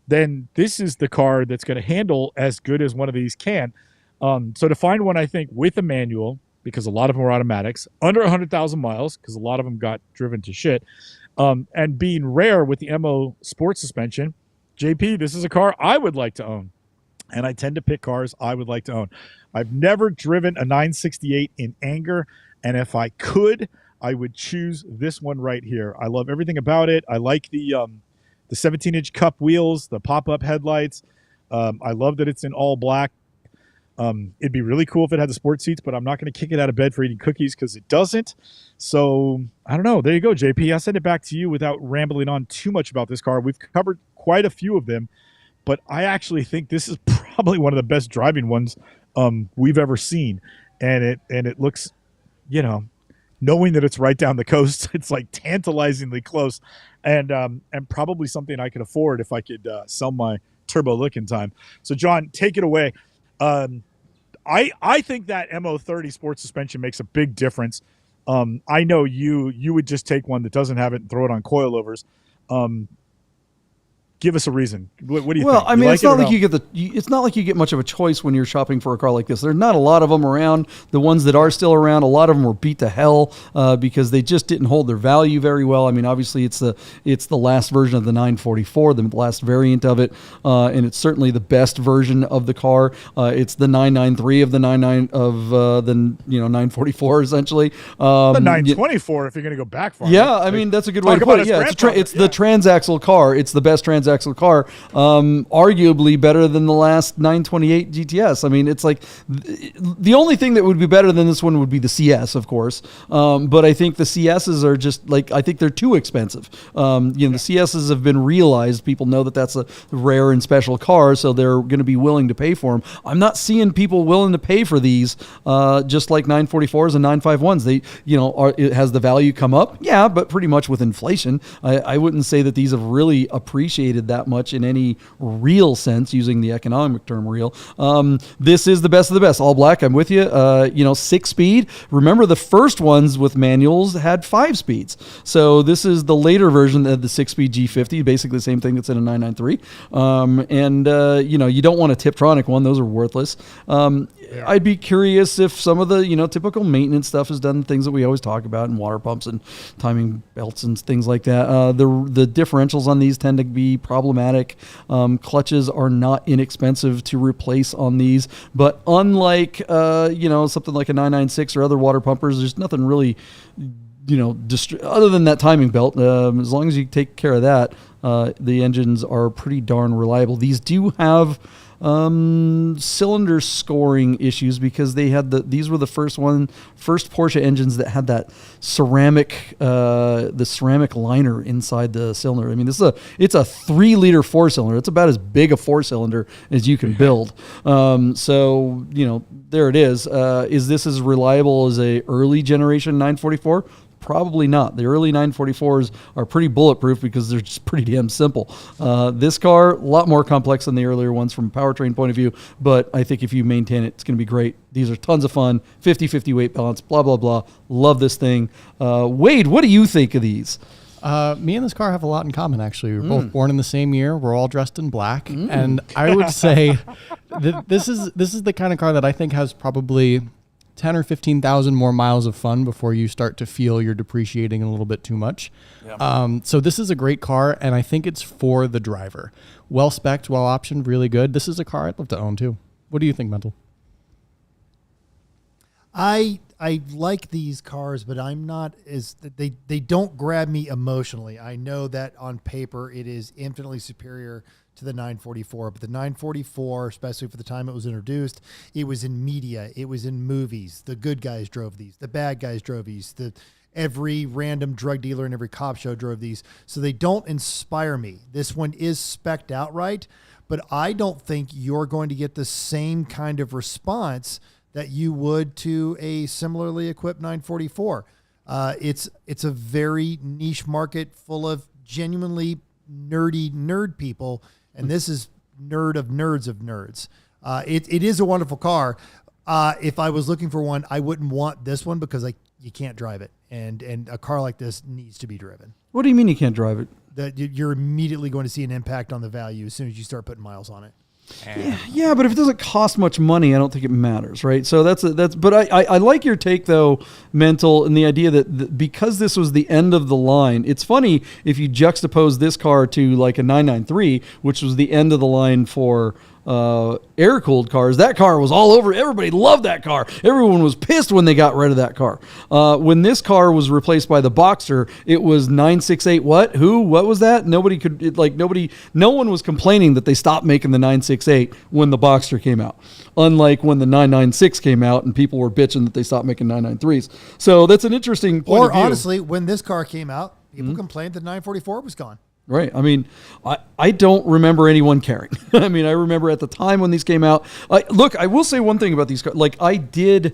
then this is the car that's going to handle as good as one of these can. So to find one, I think, with a manual, because a lot of them are automatics, under 100,000 miles, because a lot of them got driven to shit, and being rare with the MO sport suspension, JP, this is a car I would like to own. And I tend to pick cars I would like to own. I've never driven a 968 in anger, and if I could, I would choose this one right here. I love everything about it. I like the 17-inch cup wheels, the pop-up headlights. I love that it's in all black. It'd be really cool if it had the sports seats, but I'm not going to kick it out of bed for eating cookies because it doesn't. So I don't know. There you go, JP. I'll send it back to you without rambling on too much about this car. We've covered quite a few of them, but I actually think this is probably one of the best driving ones we've ever seen. And it looks, knowing that it's right down the coast, it's like tantalizingly close, and probably something I could afford if I could sell my turbo look in time. So John, take it away. I think that MO30 sports suspension makes a big difference. I know you would just take one that doesn't have it and throw it on coilovers. Give us a reason. What do you think? Well, I mean, like it's not like it's not like you get much of a choice when you're shopping for a car like this. There's not a lot of them around. The ones that are still around, a lot of them were beat to hell because they just didn't hold their value very well. I mean, obviously, it's the last version of the 944, the last variant of it, and it's certainly the best version of the car. It's the 993 of the 944 essentially. The 924 if you're going to go back far. Yeah, I mean that's a good way to put it. Yeah, it's the transaxle car. It's the best transaxle car, arguably better than the last 928 GTS. I mean, it's like the only thing that would be better than this one would be the CS, of course. But I think the CSs are just like, I think they're too expensive. The CSs have been realized. People know that that's a rare and special car, so they're going to be willing to pay for them. I'm not seeing people willing to pay for these, just like 944s and 951s. It has the value come up? Yeah, but pretty much with inflation. I wouldn't say that these have really appreciated that much in any real sense, using the economic term real. This is the best of the best. All black, I'm with you. 6-speed. Remember, the first ones with manuals had 5 speeds. So this is the later version of the 6-speed G50, basically the same thing that's in a 993. You don't want a Tiptronic one. Those are worthless. I'd be curious if some of the, typical maintenance stuff is done, things that we always talk about, and water pumps and timing belts and things like that. The differentials on these tend to be problematic. Clutches are not inexpensive to replace on these, but unlike, something like a 996 or other water pumpers, there's nothing really, other than that timing belt. As long as you take care of that, the engines are pretty darn reliable. These do have cylinder scoring issues because they had these were the first Porsche engines that had that ceramic liner inside the cylinder. I mean, it's a 3-liter 4-cylinder. It's about as big a 4-cylinder as you can build. So there it is. Is this as reliable as a early generation 944? Probably not. The early 944s are pretty bulletproof because they're just pretty damn simple. This car, a lot more complex than the earlier ones from a powertrain point of view, but I think if you maintain it, it's going to be great. These are tons of fun, 50-50 weight balance, blah, blah, blah. Love this thing. Wade, what do you think of these? Me and this car have a lot in common, actually. We're both born in the same year. We're all dressed in black. And I would say that this is the kind of car that I think has probably 10 or 15,000 more miles of fun before you start to feel you're depreciating a little bit too much. Yeah. So this is a great car, and I think it's for the driver. Well-spec'd, well-optioned, really good. This is a car I'd love to own, too. What do you think, Mental? I like these cars, but I'm not as they don't grab me emotionally. I know that on paper it is infinitely superior to the 944, but the 944, especially for the time it was introduced, it was in media, it was in movies. The good guys drove these, the bad guys drove these, every random drug dealer and every cop show drove these. So they don't inspire me. This one is spec'd outright, but I don't think you're going to get the same kind of response that you would to a similarly equipped 944. It's a very niche market full of genuinely nerd people, and this is nerd of nerds of nerds. It is a wonderful car. If I was looking for one, I wouldn't want this one because you can't drive it, and a car like this needs to be driven. What do you mean you can't drive it? That you're immediately going to see an impact on the value as soon as you start putting miles on it. Yeah, but if it doesn't cost much money, I don't think it matters, right? So that's. But I like your take though, Mental, and the idea that because this was the end of the line. It's funny if you juxtapose this car to like a 993, which was the end of the line for air-cooled cars. That car was all over. Everybody loved that car. Everyone was pissed when they got rid of that car. When this car was replaced by the Boxster, it was 968 what? Who? What was that? No one was complaining that they stopped making the 968 when the Boxster came out. Unlike when the 996 came out and people were bitching that they stopped making 993s. So that's an interesting point of view. Or honestly, when this car came out, people complained that 944 was gone. Right. I mean, I don't remember anyone caring. I mean, I remember at the time when these came out. Look, I will say one thing about these cars. Like I bought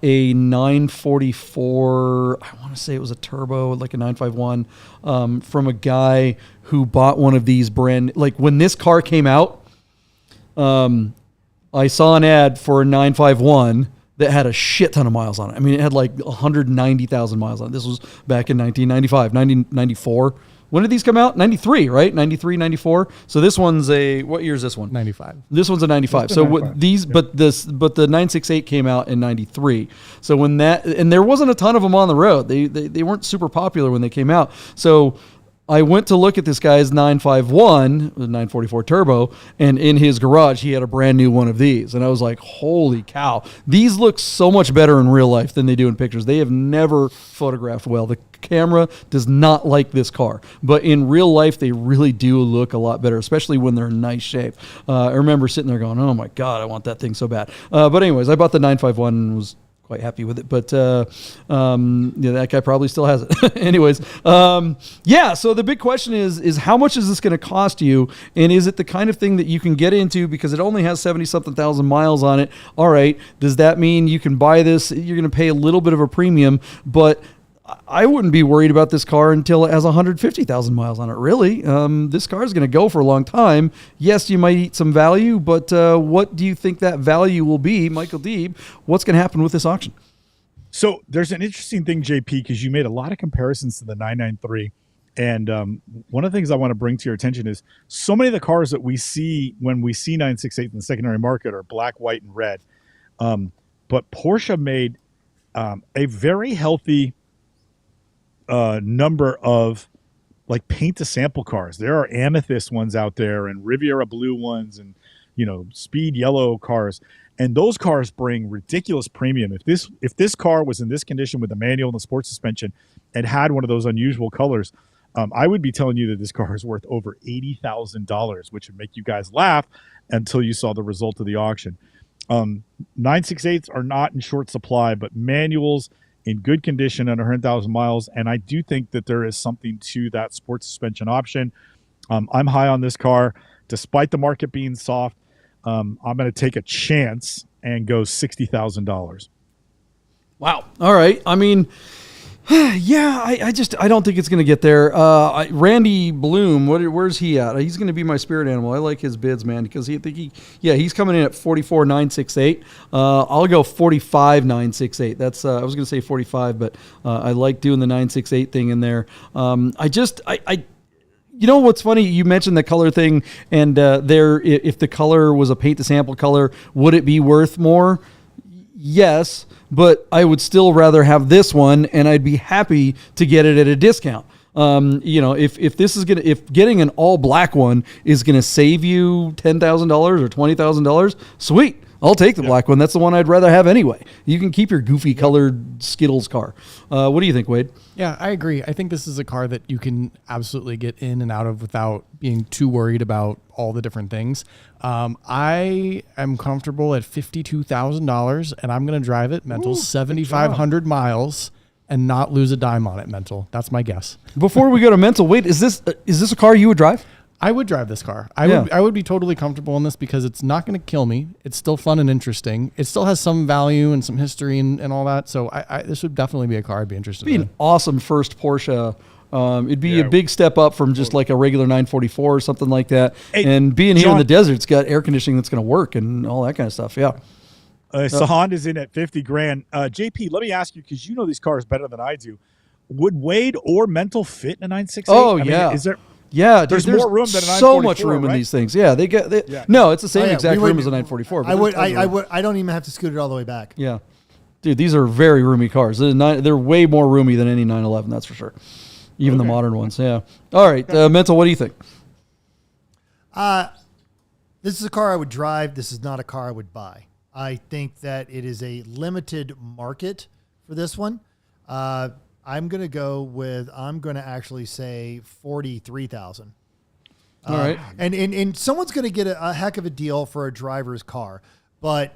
a 944. I want to say it was a turbo, like a 951, from a guy who bought one of these like when this car came out, I saw an ad for a 951 that had a shit ton of miles on it. I mean, it had like 190,000 miles on it. This was back in 1995, 1994. When did these come out? 93, right? 93, 94. So this one's what year is this one? 95. This one's a 95. So 95. But the 968 came out in 93. So when and there wasn't a ton of them on the road. They weren't super popular when they came out. So I went to look at this guy's 951, the 944 turbo, and in his garage, he had a brand new one of these. And I was like, holy cow. These look so much better in real life than they do in pictures. They have never photographed well. The camera does not like this car. But in real life, they really do look a lot better, especially when they're in nice shape. I remember sitting there going, oh my God, I want that thing so bad. But anyways, I bought the 951 and was quite happy with it, but that guy probably still has it. Anyways, so the big question is how much is this going to cost you, and is it the kind of thing that you can get into because it only has 70-something thousand miles on it? All right, does that mean you can buy this? You're going to pay a little bit of a premium, but I wouldn't be worried about this car until it has 150,000 miles on it, really. This car is going to go for a long time. Yes, you might eat some value, but what do you think that value will be? Michael Deeb, what's going to happen with this auction? So there's an interesting thing, JP, because you made a lot of comparisons to the 993. And one of the things I want to bring to your attention is so many of the cars that we see when we see 968 in the secondary market are black, white, and red. But Porsche made a very healthy number of like paint to sample cars. There are amethyst ones out there and Riviera blue ones and speed yellow cars, and those cars bring ridiculous premium. If this car was in this condition with a manual and the sports suspension and had one of those unusual colors, I would be telling you that this car is worth over $80,000, which would make you guys laugh until you saw the result of the auction. 968s are not in short supply, but manuals in good condition under 100,000 miles. And I do think that there is something to that sports suspension option. I'm high on this car, despite the market being soft. I'm going to take a chance and go $60,000. Wow. All right. I mean, yeah, I don't think it's going to get there. Randy Bloom, where's he at? He's going to be my spirit animal. I like his bids, man, because he's coming in at 44,968. I'll go 45,968. That's I was going to say 45, but I like doing the 968 thing in there. You know what's funny? You mentioned the color thing, and if the color was a paint to sample color, would it be worth more? Yes, but I would still rather have this one, and I'd be happy to get it at a discount. If getting an all black one is gonna save you $10,000 or $20,000, sweet. I'll take the black one. That's the one I'd rather have anyway. You can keep your goofy colored Skittles car. What do you think, Wade? Yeah, I agree. I think this is a car that you can absolutely get in and out of without being too worried about all the different things. I am comfortable at $52,000, and I'm going to drive it, mental, 7,500 miles, and not lose a dime on it, mental. That's my guess. Before we go to mental, Wade, is this a car you would drive? I would drive this car. I would be totally comfortable in this because it's not going to kill me. It's still fun and interesting. It still has some value and some history and all that. So this would definitely be a car I'd be interested in. It'd be an awesome first Porsche. It'd be a big step up from just like a regular 944 or something like that. Hey, and being here John, in the desert, it's got air conditioning that's going to work and all that kind of stuff. Yeah. Sahan is in at 50 grand. JP, let me ask you, because you know these cars better than I do. Would Wade or Mental fit in a 968? Oh, yeah. Is there? Yeah, there's more room than a 944. So much room in these things. Yeah, no, it's the same exact room as a 944. I don't even have to scoot it all the way back. Yeah, dude, these are very roomy cars. They're way more roomy than any 911. That's for sure. Even the modern ones. Yeah. All right, Mental. What do you think? This is a car I would drive. This is not a car I would buy. I think that it is a limited market for this one. I'm going to actually say 43,000. All right. And someone's going to get a heck of a deal for a driver's car, but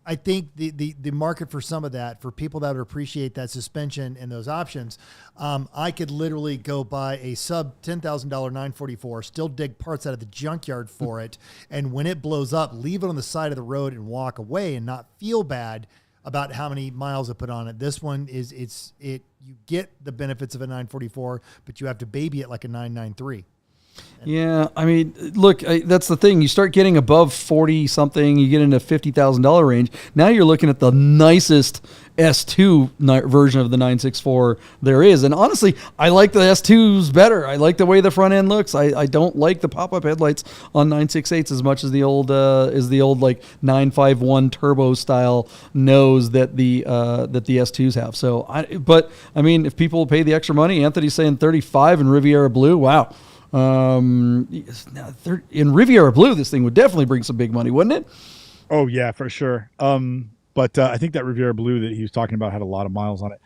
I think the market for some of that, for people that would appreciate that suspension and those options, I could literally go buy a sub $10,000 944, still dig parts out of the junkyard for it, and when it blows up, leave it on the side of the road and walk away and not feel bad about how many miles I put on it. This one you get the benefits of a 944, but you have to baby it like a 993. Yeah, I mean, look, that's the thing. You start getting above 40 something, you get into $50,000 range. Now you're looking at the nicest S2 version of the 964 there is. And honestly, I like the S2s better. I like the way the front end looks. I don't like the pop-up headlights on 968s as much as the old like 951 turbo style nose that the S2s have. So but I mean, if people pay the extra money, Anthony's saying 35 in Riviera Blue. Wow. In Riviera Blue, this thing would definitely bring some big money, wouldn't it? Oh yeah, for sure. But I think that Riviera Blue that he was talking about had a lot of miles on it.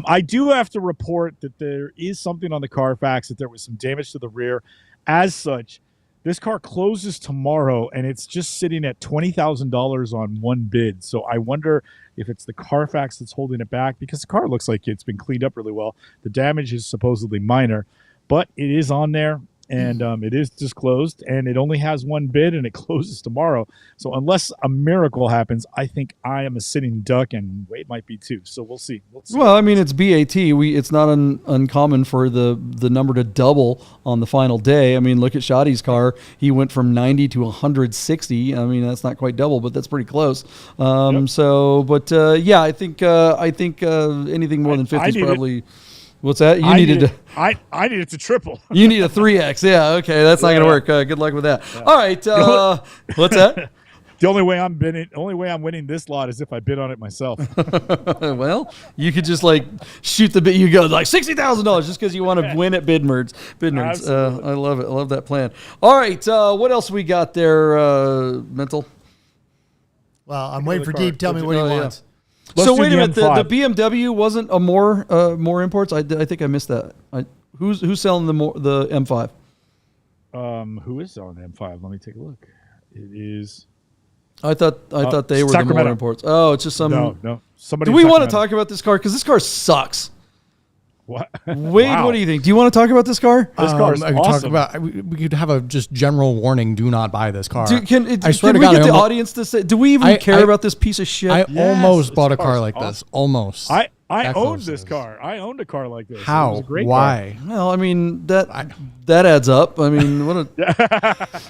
I do have to report that there is something on the Carfax, that there was some damage to the rear. As such, this car closes tomorrow, and it's just sitting at $20,000 on one bid. So I wonder if it's the Carfax that's holding it back, because the car looks like it's been cleaned up really well. The damage is supposedly minor, but it is on there, and it is disclosed, and it only has one bid, and it closes tomorrow. So unless a miracle happens, I think I am a sitting duck, and Wade might be too. So we'll see. Well, I mean, it's BAT. It's not uncommon for the number to double on the final day. I mean, look at Shadi's car. He went from 90 to 160. I mean, that's not quite double, but that's pretty close. So, but yeah, I think anything more than 50 is probably. What's that? I needed to triple. You need a 3X. Yeah, okay. That's not going to work. Good luck with that. Yeah. All right. What's that? The only way I'm winning this lot is if I bid on it myself. Well, you could just like shoot the bid. You go like $60,000 just because you want to win at bid nerds. I love it. I love that plan. All right. What else we got there, Mental? Well, I'm waiting for Deep to tell me what he wants. So wait a minute, the BMW wasn't a more imports. I think I missed that. Who's selling the M5? Who is selling the M5? Let me take a look. It is. I thought they were Sacramento. the more imports. Oh, it's just some. No. Somebody. Do we want to talk about this car? Because this car sucks. What? Wade, Wow. what do you think? Do you want to talk about this car? This car is awesome. We could have a just general warning: do not buy this car. Can we get the audience to say? Do we even care about this piece of shit? I almost bought a car like this. Almost. I owned this car. I owned a car like this. How? It was a great Why? car. Well, I mean that adds up. I mean, what a.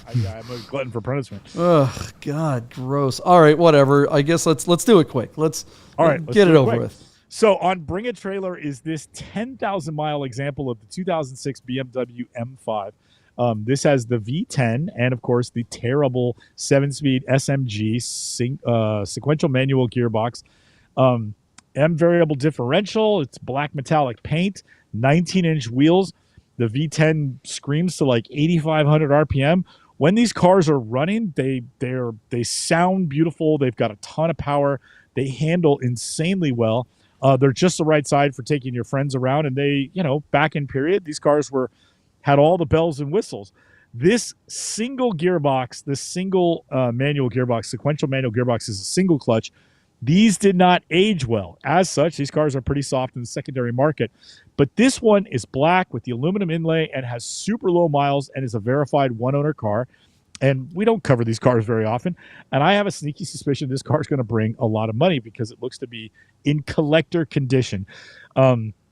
I'm a glutton for punishment. Ugh, God, gross. All right, whatever. I guess let's do it quick. Let's get it over with. So on Bring a Trailer is this 10,000 mile example of the 2006 BMW M5. This has the V10 and, of course, the terrible 7-speed SMG sequential manual gearbox. M variable differential. It's black metallic paint. 19-inch wheels. The V10 screams to like 8,500 RPM. When these cars are running, they sound beautiful. They've got a ton of power. They handle insanely well. They're just the right side for taking your friends around. And they, back in period, these cars had all the bells and whistles. This single gearbox, this single manual gearbox, sequential manual gearbox is a single clutch. These did not age well. As such, these cars are pretty soft in the secondary market. But this one is black with the aluminum inlay and has super low miles and is a verified one-owner car. And we don't cover these cars very often. And I have a sneaky suspicion this car is going to bring a lot of money because it looks to be in collector condition.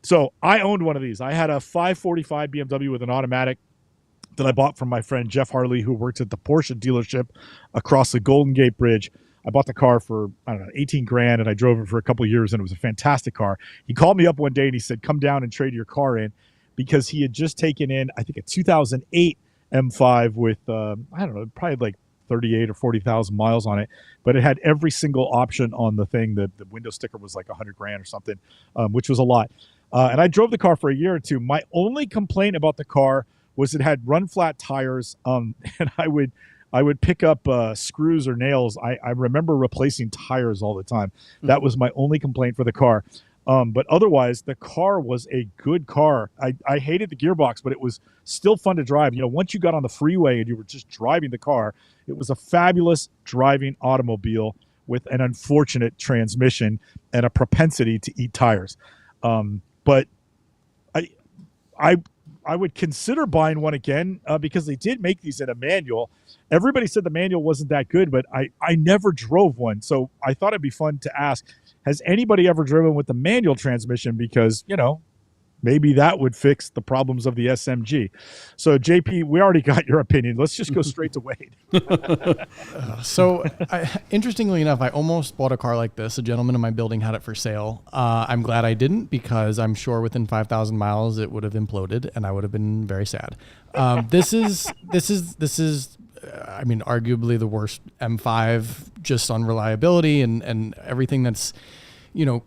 So I owned one of these. I had a 545 BMW with an automatic that I bought from my friend Jeff Harley, who works at the Porsche dealership across the Golden Gate Bridge. I bought the car for, 18 grand, and I drove it for a couple of years, and it was a fantastic car. He called me up one day, and he said, come down and trade your car in, because he had just taken in, I think, a 2008 M5 with, probably like 38 or 40,000 miles on it, but it had every single option on the thing. The window sticker was like 100 grand or something, which was a lot. And I drove the car for a year or two. My only complaint about the car was it had run flat tires, and I would pick up screws or nails. I remember replacing tires all the time. That was my only complaint for the car. But otherwise, the car was a good car. I hated the gearbox, but it was still fun to drive. Once you got on the freeway and you were just driving the car, it was a fabulous driving automobile with an unfortunate transmission and a propensity to eat tires. But I would consider buying one again because they did make these in a manual. Everybody said the manual wasn't that good, but I never drove one. So I thought it'd be fun to ask, has anybody ever driven with the manual transmission? Because, maybe that would fix the problems of the SMG. So, JP, we already got your opinion. Let's just go straight to Wade. Interestingly enough, I almost bought a car like this. A gentleman in my building had it for sale. I'm glad I didn't, because I'm sure within 5,000 miles it would have imploded, and I would have been very sad. This is arguably the worst M5 just on reliability and everything that's,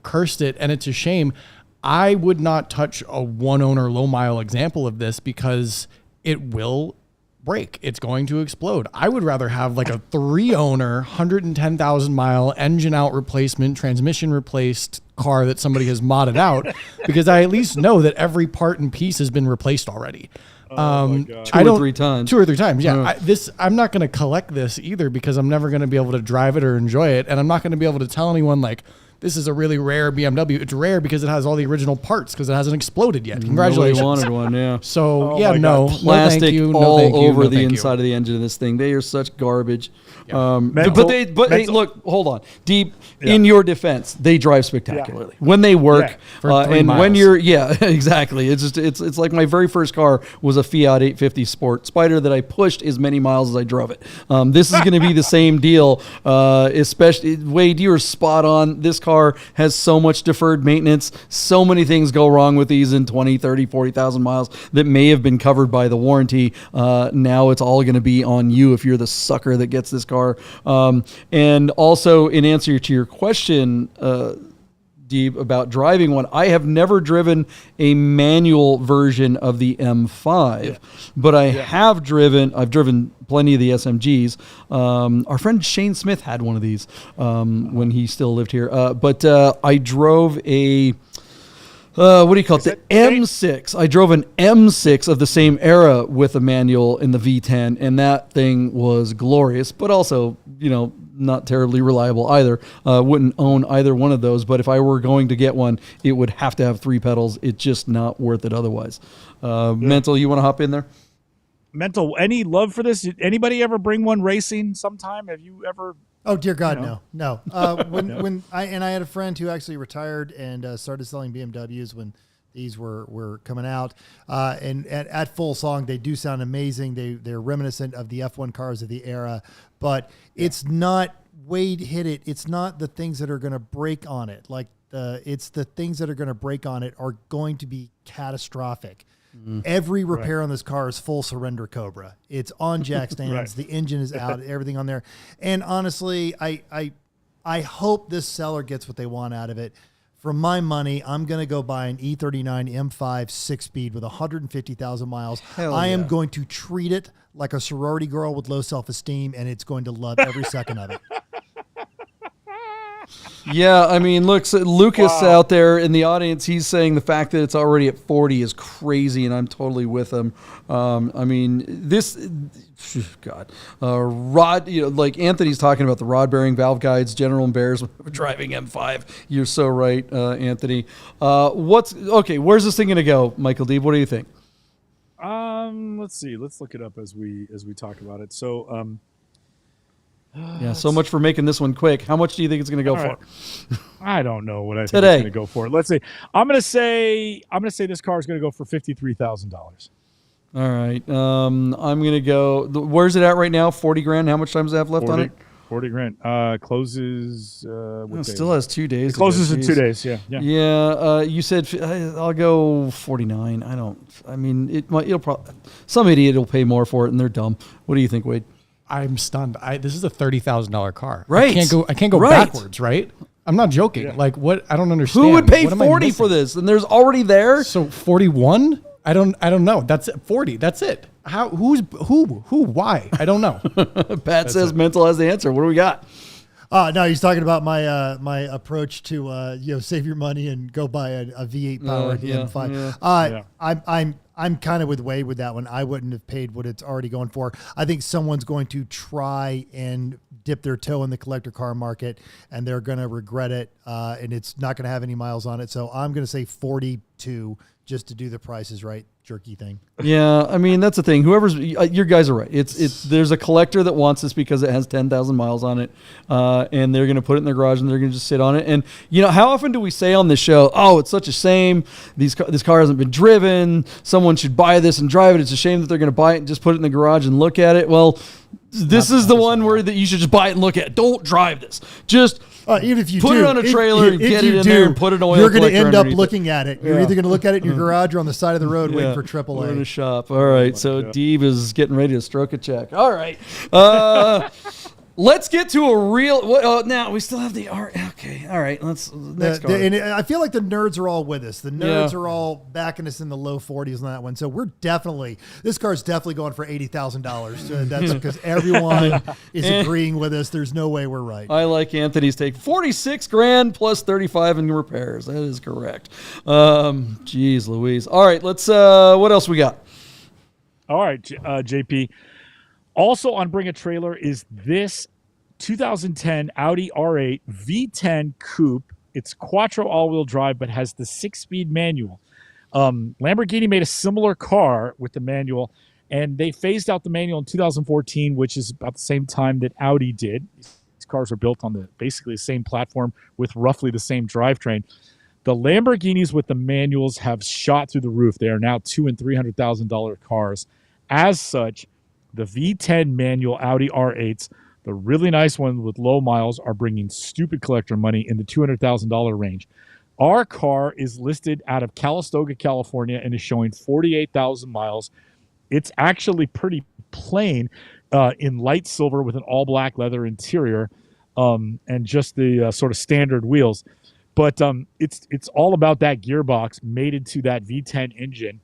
cursed it. And it's a shame. I would not touch a one-owner low-mile example of this because it will break. It's going to explode. I would rather have like a 3-owner, 110,000-mile engine-out replacement, transmission replaced car that somebody has modded out, because I at least know that every part and piece has been replaced already. Two or three times. Yeah. I'm not going to collect this either, because I'm never going to be able to drive it or enjoy it. And I'm not going to be able to tell anyone like, this is a really rare BMW. It's rare because it has all the original parts, because it hasn't exploded yet. Congratulations. Nobody wanted one, yeah. So, plastic thank you, all thank you, over the thank inside you. of the engine of this thing. They are such garbage. Yeah. Hey, look, hold on. Deep, in your defense, they drive spectacularly when they work. For 3 and miles. when you're, exactly. It's like my very first car was a Fiat 850 Sport Spider that I pushed as many miles as I drove it. This is going to be the same deal. Especially, Wade, you are spot on. This car has so much deferred maintenance. So many things go wrong with these in 20, 30, 40,000 miles that may have been covered by the warranty. Now it's all going to be on you if you're the sucker that gets this car. And also, in answer to your question, Deep, about driving one, I have never driven a manual version of the M5, but I've driven plenty of the SMGs. Our friend Shane Smith had one of these when he still lived here. But I drove a, what do you call it? The M6. I drove an M6 of the same era with a manual in the V10, and that thing was glorious, but also, not terribly reliable either. Wouldn't own either one of those, but if I were going to get one, it would have to have 3 pedals. It's just not worth it otherwise. Mental, you want to hop in there? Mental, any love for this? Did anybody ever bring one racing sometime? Have you ever? Oh dear God, no. When I had a friend who actually retired and started selling BMWs when these were coming out, and at full song, they do sound amazing. They're reminiscent of the F1 cars of the era, but it's not. Wade hit it. It's not the things that are going to break on it. It's the things that are going to break on it are going to be catastrophic. Every repair on this car is full surrender Cobra. It's on jack stands. The engine is out. Everything on there. And honestly, I hope this seller gets what they want out of it. For my money, I'm going to go buy an E39 M5 6-speed with 150,000 miles. I am going to treat it like a sorority girl with low self-esteem, and it's going to love every second of it. Yeah, I mean, look, so Lucas out there in the audience, he's saying the fact that it's already at 40 is crazy, and I'm totally with him. I mean, rod, like Anthony's talking about the rod bearing, valve guides, general and bears driving M5. You're so right, Anthony. Where's this thing going to go, Michael Deeb? What do you think? Let's see. Let's look it up as we talk about it. So, so much for making this one quick. How much do you think it's going to go for? I don't know what I think it's going to go for. Let's see. I'm going to say this car is going to go for $53,000. All right. I'm going to go. Where's it at right now? 40 grand. How much time does it have left on it? 40 grand. Closes. Still has 2 days. It closes in 2 days. Yeah. You said I'll go 49. I mean, it'll probably some idiot will pay more for it, and they're dumb. What do you think, Wade? I'm stunned. This is a $30,000 car. Right. I can't go backwards. Right. I'm not joking. Yeah. Like what? I don't understand. Who would pay 40 for this? And there's already there. So 41. I don't know. That's 40. That's it. How? Who? Why? I don't know. Pat says Mental has the answer. What do we got? No, he's talking about my approach to save your money and go buy a V8 powered M5. Yeah. I'm kind of with Wade with that one. I wouldn't have paid what it's already going for. I think someone's going to try and dip their toe in the collector car market, and they're going to regret it, and it's not going to have any miles on it. So I'm going to say 42 just to do the Price is Right jerky thing. Yeah, I mean, that's the thing. Your guys are right. There's a collector that wants this because it has 10,000 miles on it, and they're going to put it in their garage and they're going to just sit on it. And how often do we say on this show, "Oh, it's such a shame. This car hasn't been driven. Someone should buy this and drive it. It's a shame that they're going to buy it and just put it in the garage and look at it." Well, this is the one where that you should just buy it and look at it. Don't drive this. Just even if you put it on a trailer, get it in there, and put an oil you're going to collector end up underneath looking at it. You're either going to look at it in your garage or on the side of the road waiting for AAA. Or in a shop. All right, so Deeb is getting ready to stroke a check. All right. Let's get to a real. Now we still have the art. Okay, all right. Next car. And I feel like the nerds are all with us. The nerds are all backing us in the low 40s on that one. So this car's definitely going for $80,000. That's because everyone is agreeing with us. There's no way we're right. I like Anthony's take. 46 grand plus 35 in repairs. That is correct. Geez Louise. All right, let's. What else we got? All right, JP. Also on Bring a Trailer is this 2010 Audi R8 V10 Coupe. It's quattro all-wheel drive, but has the 6-speed manual. Lamborghini made a similar car with the manual, and they phased out the manual in 2014, which is about the same time that Audi did. These cars are built on basically the same platform with roughly the same drivetrain. The Lamborghinis with the manuals have shot through the roof. They are now $200,000 and $300,000 cars. As such, the V10 manual Audi R8s, the really nice ones with low miles, are bringing stupid collector money in the $200,000 range. Our car is listed out of Calistoga, California, and is showing 48,000 miles. It's actually pretty plain in light silver with an all-black leather interior and just the sort of standard wheels. But it's all about that gearbox mated to that V10 engine.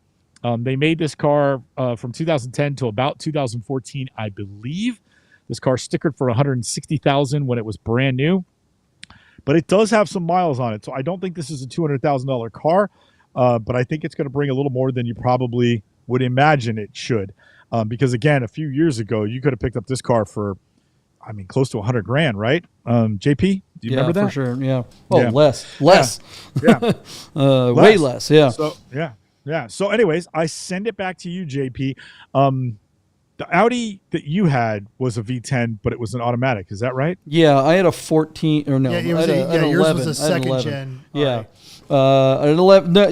They made this car from 2010 to about 2014, I believe. This car stickered for $160,000 when it was brand new, but it does have some miles on it. So I don't think this is a $200,000 car, but I think it's going to bring a little more than you probably would imagine it should. Because again, a few years ago, you could have picked up this car for, close to $100 grand, right? JP, do you remember that? Yeah, for sure. Yeah. Oh, yeah. Less. Yeah. Way less. Yeah. So, yeah. So anyways, I send it back to you, JP. The Audi that you had was a V10, but it was an automatic. Is that right? Yeah, I had a 14 or no. Yeah, yours was a second gen. Yeah. An 11. No,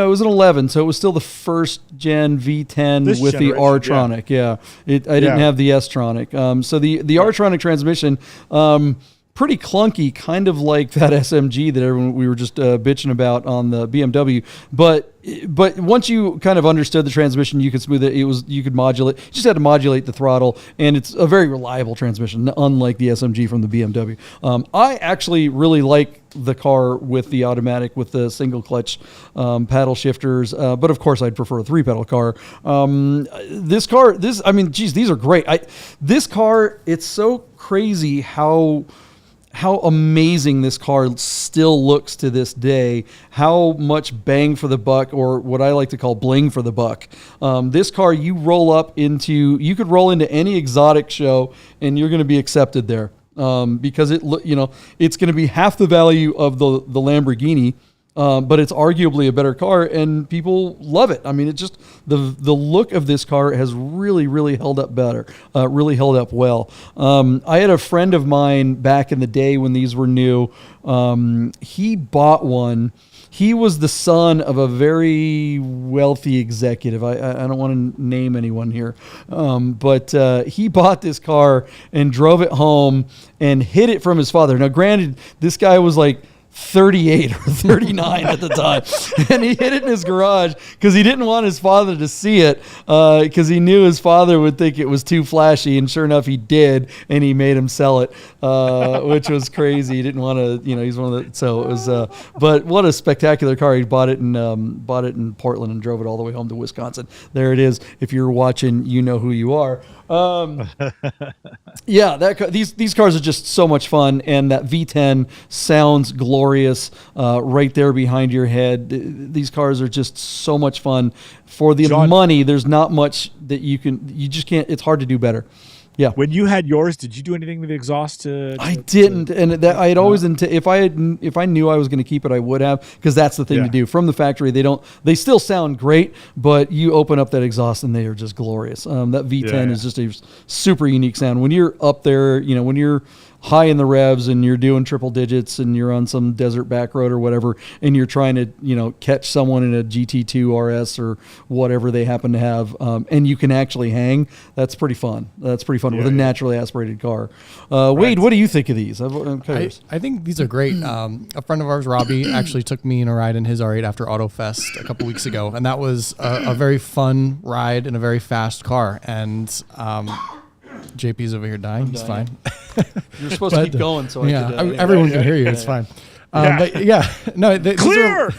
it was an 11, so it was still the first gen V10 with the R-Tronic. Yeah. I didn't have the S-Tronic. So the R-Tronic transmission, pretty clunky, kind of like that SMG that we were just bitching about on the BMW. But once you kind of understood the transmission, you could smooth it. You could modulate. You just had to modulate the throttle, and it's a very reliable transmission, unlike the SMG from the BMW. I actually really like the car with the automatic, with the single clutch paddle shifters. But of course, I'd prefer a 3-pedal car. These are great. This car, it's so crazy how amazing this car still looks to this day, how much bang for the buck, or what I like to call bling for the buck. This car, you could roll into any exotic show and you're going to be accepted there, because it's going to be half the value of the Lamborghini. But it's arguably a better car, and people love it. I mean, it's just the look of this car has really, really held up really held up well. I had a friend of mine back in the day when these were new. He bought one. He was the son of a very wealthy executive. I don't want to name anyone here, but he bought this car and drove it home and hid it from his father. Now, granted, this guy was like 38 or 39 at the time, and he hid it in his garage because he didn't want his father to see it, because he knew his father would think it was too flashy, and sure enough he did, and he made him sell it, which was crazy. He didn't want to, he's one of the, so it was, but what a spectacular car. He bought it in Portland and drove it all the way home to Wisconsin. There it is. If you're watching, you know who you are. Yeah, these cars are just so much fun, and that V10 sounds glorious right there behind your head. These cars are just so much fun. For the money, there's not much that you just can't. It's hard to do better. Yeah. When you had yours, did you do anything with the exhaust? I didn't, and that I had always if I knew I was going to keep it, I would have, because that's the thing to do. From the factory, they still sound great, but you open up that exhaust and they are just glorious. That V10 is just a super unique sound. When you're up there, when you're high in the revs and you're doing triple digits and you're on some desert back road or whatever, and you're trying to catch someone in a GT2 RS or whatever they happen to have, and you can actually hang, that's pretty fun with a naturally aspirated car. Wade, what do you think of these? I'm curious. I think these are great. A friend of ours, Robbie, actually took me in a ride in his R8 after AutoFest a couple weeks ago, and that was a very fun ride in a very fast car. And JP's over here dying. He's fine. You're supposed to keep going, so everyone can hear you. It's fine. But yeah, no, clear.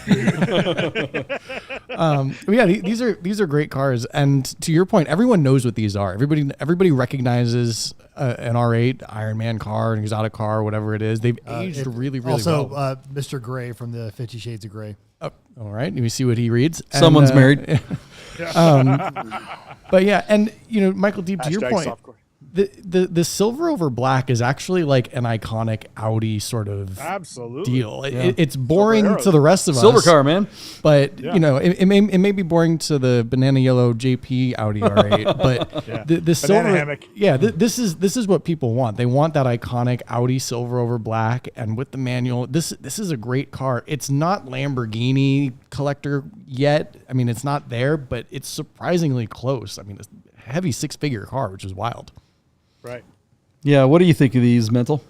These are great cars, and to your point, everyone knows what these are. Everybody recognizes an R8 Iron Man car, an exotic car, whatever it is. They've aged really, really also, well. Also, Mr. Gray from the 50 Shades of Grey. Oh, all right, let me see what he reads. Someone's married. But yeah, and Michael, deep to your point. The silver over black is actually like an iconic Audi sort of deal. Yeah. It's boring to the rest of us. Silver car, man. But it may be boring to the banana yellow JP Audi R8. But the silver hammock. Yeah, this is what people want. They want that iconic Audi silver over black, and with the manual. This is a great car. It's not Lamborghini collector yet. I mean, it's not there, but it's surprisingly close. I mean, it's a heavy 6-figure car, which is wild. Right. Yeah. What do you think of these, Mental?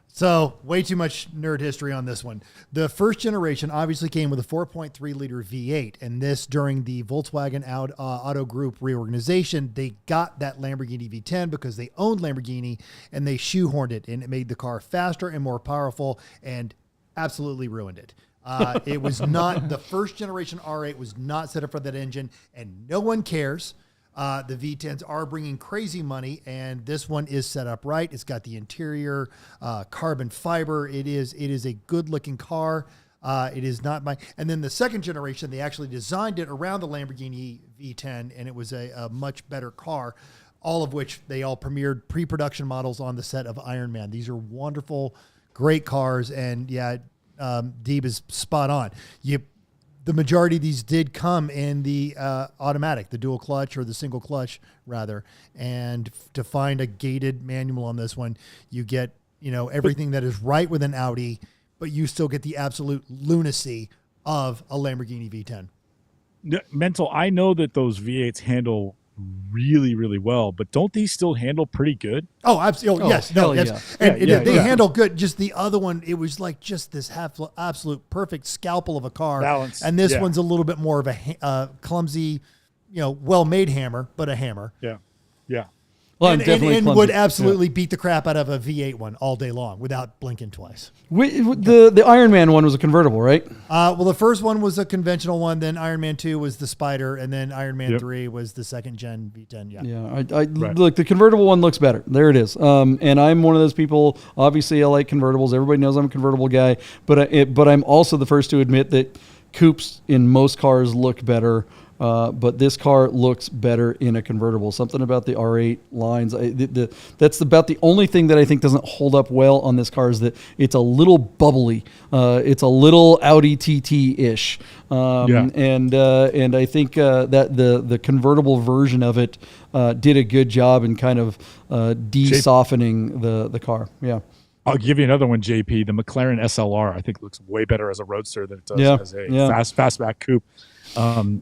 So way too much nerd history on this one. The first generation obviously came with a 4.3 liter V8, and this during the Volkswagen Auto Group reorganization, they got that Lamborghini V10 because they owned Lamborghini, and they shoehorned it, and it made the car faster and more powerful, and absolutely ruined it. It was not, the first generation R8 was not set up for that engine, and no one cares. The V10s are bringing crazy money, and this one is set up right. It's got the interior carbon fiber. It is a good-looking car. It is not and then the second generation, they actually designed it around the Lamborghini V10, and it was a much better car, all of which they all premiered pre-production models on the set of Iron Man. These are wonderful, great cars, and Deeb is spot on. The majority of these did come in the automatic, the dual clutch or the single clutch rather. And to find a gated manual on this one, you get, everything that is right with an Audi, but you still get the absolute lunacy of a Lamborghini V10. Mental, I know that those V8s handle really, really well, but don't these still handle pretty good? Oh, absolutely. Yes. No, yes. Yeah. And they handle good. Just the other one, it was like just this absolute perfect scalpel of a car. Balance. And this one's a little bit more of a clumsy, well-made hammer, but a hammer. Yeah. Yeah. Well, I'm definitely and clumsy. would absolutely beat the crap out of a V8 one all day long without blinking twice. The Iron Man one was a convertible, right? Well, the first one was a conventional one. Then Iron Man 2 was the Spider, and then Iron Man 3 was the second gen V10. Yeah. Yeah, look, the convertible one looks better. There it is. And I'm one of those people. Obviously, I like convertibles. Everybody knows I'm a convertible guy. But I'm also the first to admit that coupes in most cars look better. But this car looks better in a convertible. Something about the R8 lines. That's about the only thing that I think doesn't hold up well on this car is that it's a little bubbly. It's a little Audi TT-ish. And I think that the convertible version of it did a good job in kind of de-softening the car. Yeah. I'll give you another one, JP. The McLaren SLR, I think, looks way better as a roadster than it does as a fastback coupe.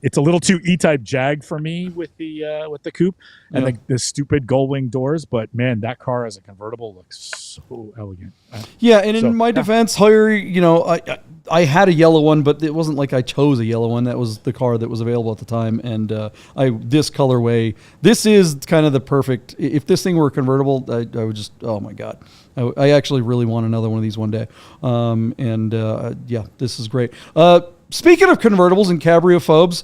It's a little too E-Type Jag for me with the coupe and the stupid gull-wing doors, but man, that car as a convertible looks so elegant. Yeah, and in my defense, I had a yellow one, but it wasn't like I chose a yellow one. That was the car that was available at the time, and this colorway, this is kind of the perfect. If this thing were a convertible, I would just, oh my god, I actually really want another one of these one day. This is great. Speaking of convertibles and cabriophobes,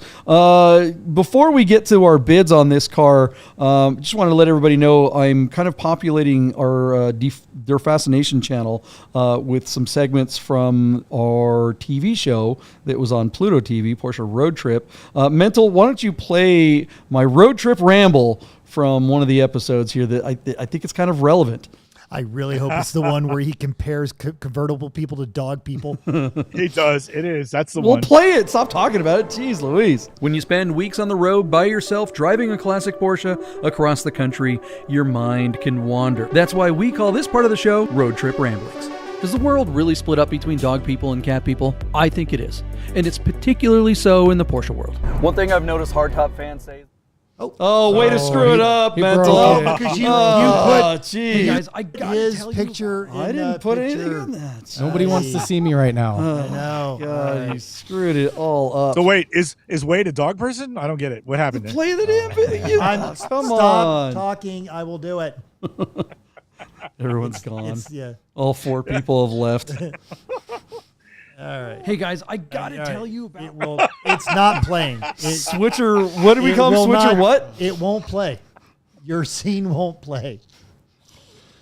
before we get to our bids on this car, just want to let everybody know I'm kind of populating our Their Fascination channel with some segments from our TV show that was on Pluto TV, Porsche Road Trip. Mental, why don't you play my road trip ramble from one of the episodes here that I think it's kind of relevant. I really hope it's the one where he compares convertible people to dog people. He does. It is. That's the one. Well, play it. Stop talking about it. Jeez Louise. When you spend weeks on the road by yourself driving a classic Porsche across the country, your mind can wander. That's why we call this part of the show Road Trip Ramblings. Does the world really split up between dog people and cat people? I think it is. And it's particularly so in the Porsche world. One thing I've noticed hardtop fans say... way to screw it up, Mental. Because you put geez. Guys, I got his picture. I didn't put anything on that. Nobody wants to see me right now. I know. God, you screwed it all up. So wait, is Wade a dog person? I don't get it. What happened there? Play the damn video. Come on. Stop talking. I will do it. Everyone's gone. Yeah. All four people have left. All right. Hey guys, I gotta tell you about It's not playing. Switcher, what do we call him? Switcher what? It won't play. Your scene won't play.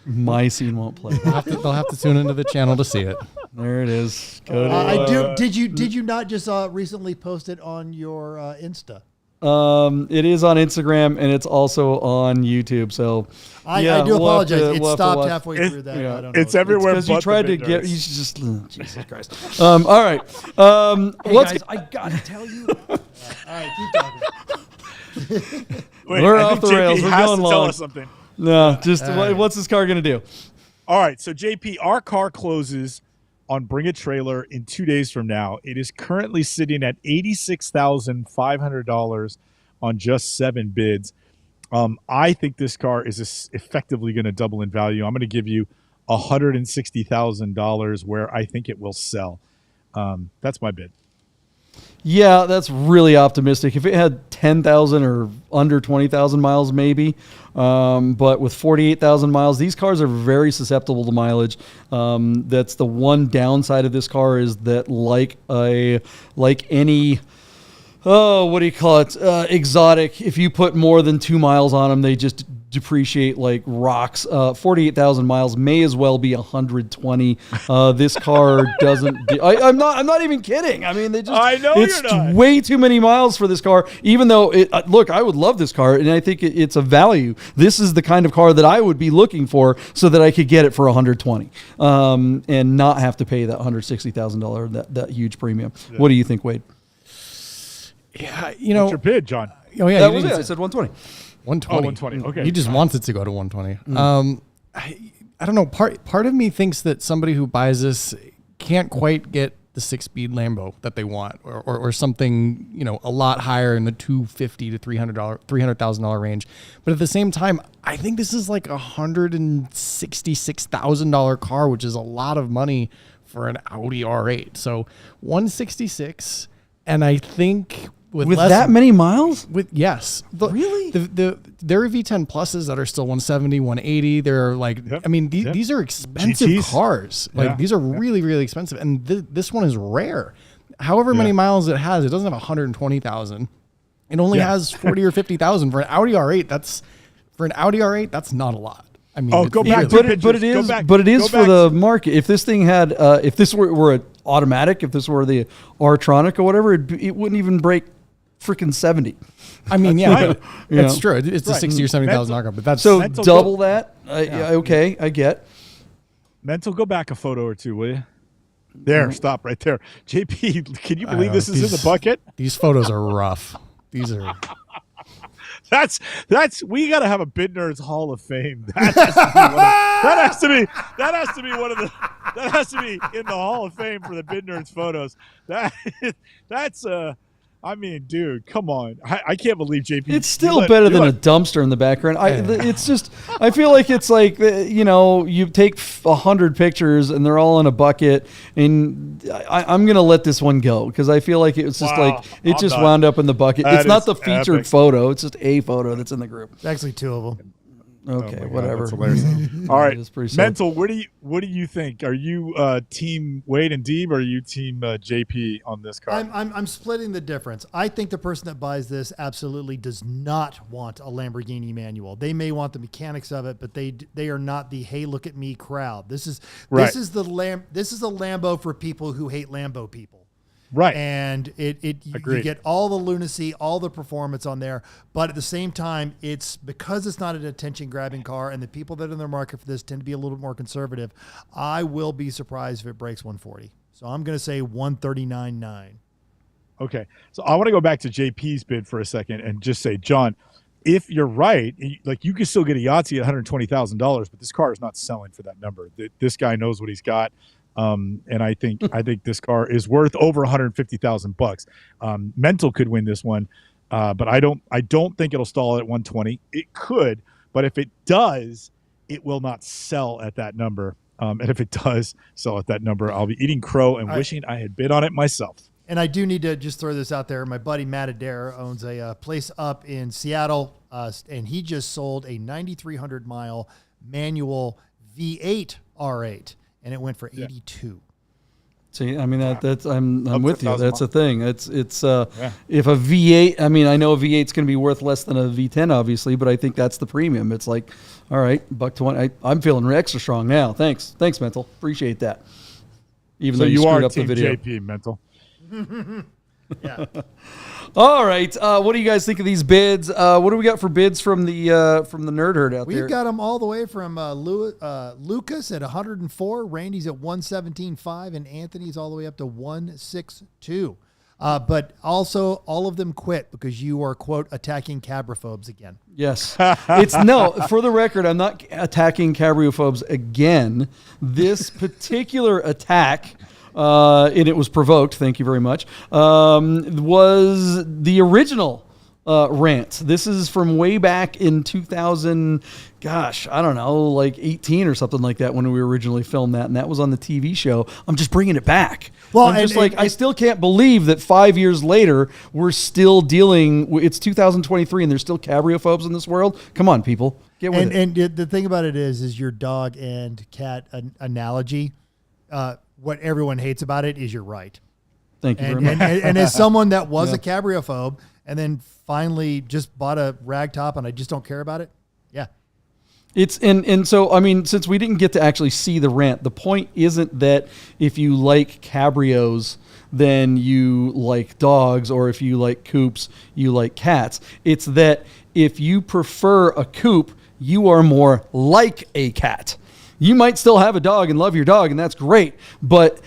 My scene won't play. They'll have to tune into the channel to see it. There it is. I do. Did you not just recently post it on your Insta? It is on Instagram and it's also on YouTube. So I do apologize. It stopped halfway through that. Yeah. I don't know. It's everywhere. Because you but tried the to get. videos. You should just. Jesus Christ. All right. Hey guys, I gotta tell you. All right, keep talking. Wait, We're I off think the JP rails. We're has going to tell long. us something. No, just what's this car gonna do? All right, so JP, our car closes on Bring a Trailer in 2 days from now. It is currently sitting at $86,500 on just 7 bids. I think this car is effectively going to double in value. I'm going to give you $160,000 where I think it will sell. That's my bid. Yeah, that's really optimistic. If it had 10,000 or under 20,000 miles, maybe. But with 48,000 miles, these cars are very susceptible to mileage. That's the one downside of this car is that like any... what do you call it? Exotic. If you put more than 2 miles on them, they just depreciate like rocks. 48,000 miles may as well be 120. This car doesn't. I'm not even kidding. I mean, I know it's you're not. way too many miles for this car. Even though look, I would love this car, and I think it's a value. This is the kind of car that I would be looking for, so that I could get it for 120, and not have to pay that $160,000 that huge premium. Yeah. What do you think, Wade? Yeah, What's your bid, John? Oh yeah, that was it. I said 120. 120. Oh, 120. Okay. He just wants it to go to 120. I don't know. Part of me thinks that somebody who buys this can't quite get the 6-speed Lambo that they want, or something, a lot higher in the $250,000 to $300,000 range. But at the same time, I think this is like $166,000 car, which is a lot of money for an Audi R8. So 166, and I think with With less, that many miles? yes. Really? There are V10 Pluses that are still 170, 180. They're like, I mean, these are expensive GTs. cars. Like these are really, really expensive. And this one is rare. However many miles it has, it doesn't have 120,000. It only has 40 or 50,000 for an Audi R8. That's not a lot. I mean, go back. But it is for the market. If this thing had, if this were an automatic, if this were the R-tronic or whatever, it wouldn't even break freaking 70. I mean, yeah, that's true. It's a Right. 60 or 70,000 car, but that's So Mental double that. Okay, I get. Mental, go back a photo or two, will you? There, stop right there. JP, can you believe this is in the bucket? These photos are rough. These are. That's we got to have a Bid Nerds Hall of Fame. That has to be in the Hall of Fame for the Bid Nerds photos. That's I mean, dude, come on. I can't believe JP. It's still better than a dumpster in the background. It's just, I feel like it's like, you take 100 pictures and they're all in a bucket, and I'm going to let this one go because I feel like it was just it just wound up in the bucket. It's not the featured photo. It's just a photo that's in the group. It's actually two of them. Okay, whatever. That's hilarious. All right, pretty Mental. What do you think? Are you team Wade and Deeb, or are you team JP on this car? I'm splitting the difference. I think the person that buys this absolutely does not want a Lamborghini manual. They may want the mechanics of it, but they are not the "hey, look at me" crowd. This is a Lambo for people who hate Lambo people. Right. And you get all the lunacy, all the performance on there, but at the same time, because it's not an attention-grabbing car, and the people that are in the market for this tend to be a little bit more conservative. I will be surprised if it breaks 140. So I'm going to say 139.9. Okay. So I want to go back to JP's bid for a second and just say, John, if you're right, like you can still get a Yahtzee at $120,000, but this car is not selling for that number. This guy knows what he's got. And I think this car is worth over $150,000. Mental could win this one, but I don't think it'll stall at 120. It could, but if it does, it will not sell at that number. And if it does sell at that number, I'll be eating crow and wishing I had bid on it myself. And I do need to just throw this out there. My buddy Matt Adair owns a place up in Seattle, and he just sold a 9,300 mile manual V8 R8. And it went for 82. See, I mean that's I'm with you. That's the thing. It's if a V8. I mean, I know a V8 is going to be worth less than a V10, obviously, but I think that's the premium. It's like, all right, $120. I'm feeling extra strong now. Thanks, Mental. Appreciate that. Even though you screwed up the video. JP Mental. Yeah. All right. What do you guys think of these bids? What do we got for bids from the nerd herd out there? We've got them all the way from Lucas at 104, Randy's at 117.5, and Anthony's all the way up to 162. But also, all of them quit because you are, quote, attacking cabriophobes again. Yes. For the record, I'm not attacking cabriophobes again. This particular attack, and it was provoked, thank you very much, was the original rant. This is from way back in 2000, gosh, I don't know, like 18 or something like that when we originally filmed that, and that was on the TV show. I'm just bringing it back. Well, I still can't believe that 5 years later, we're still it's 2023 and there's still cabriophobes in this world. Come on, people. Get with it. And the thing about it is your dog and cat analogy, what everyone hates about it is you're right. Thank you very much. And as someone that was a cabriophobe and then finally just bought a rag top and I just don't care about it. Yeah. It's and so, I mean, since we didn't get to actually see the rant, the point isn't that if you like cabrios, then you like dogs, or if you like coupes, you like cats. It's that if you prefer a coupe, you are more like a cat. You might still have a dog and love your dog, and that's great, but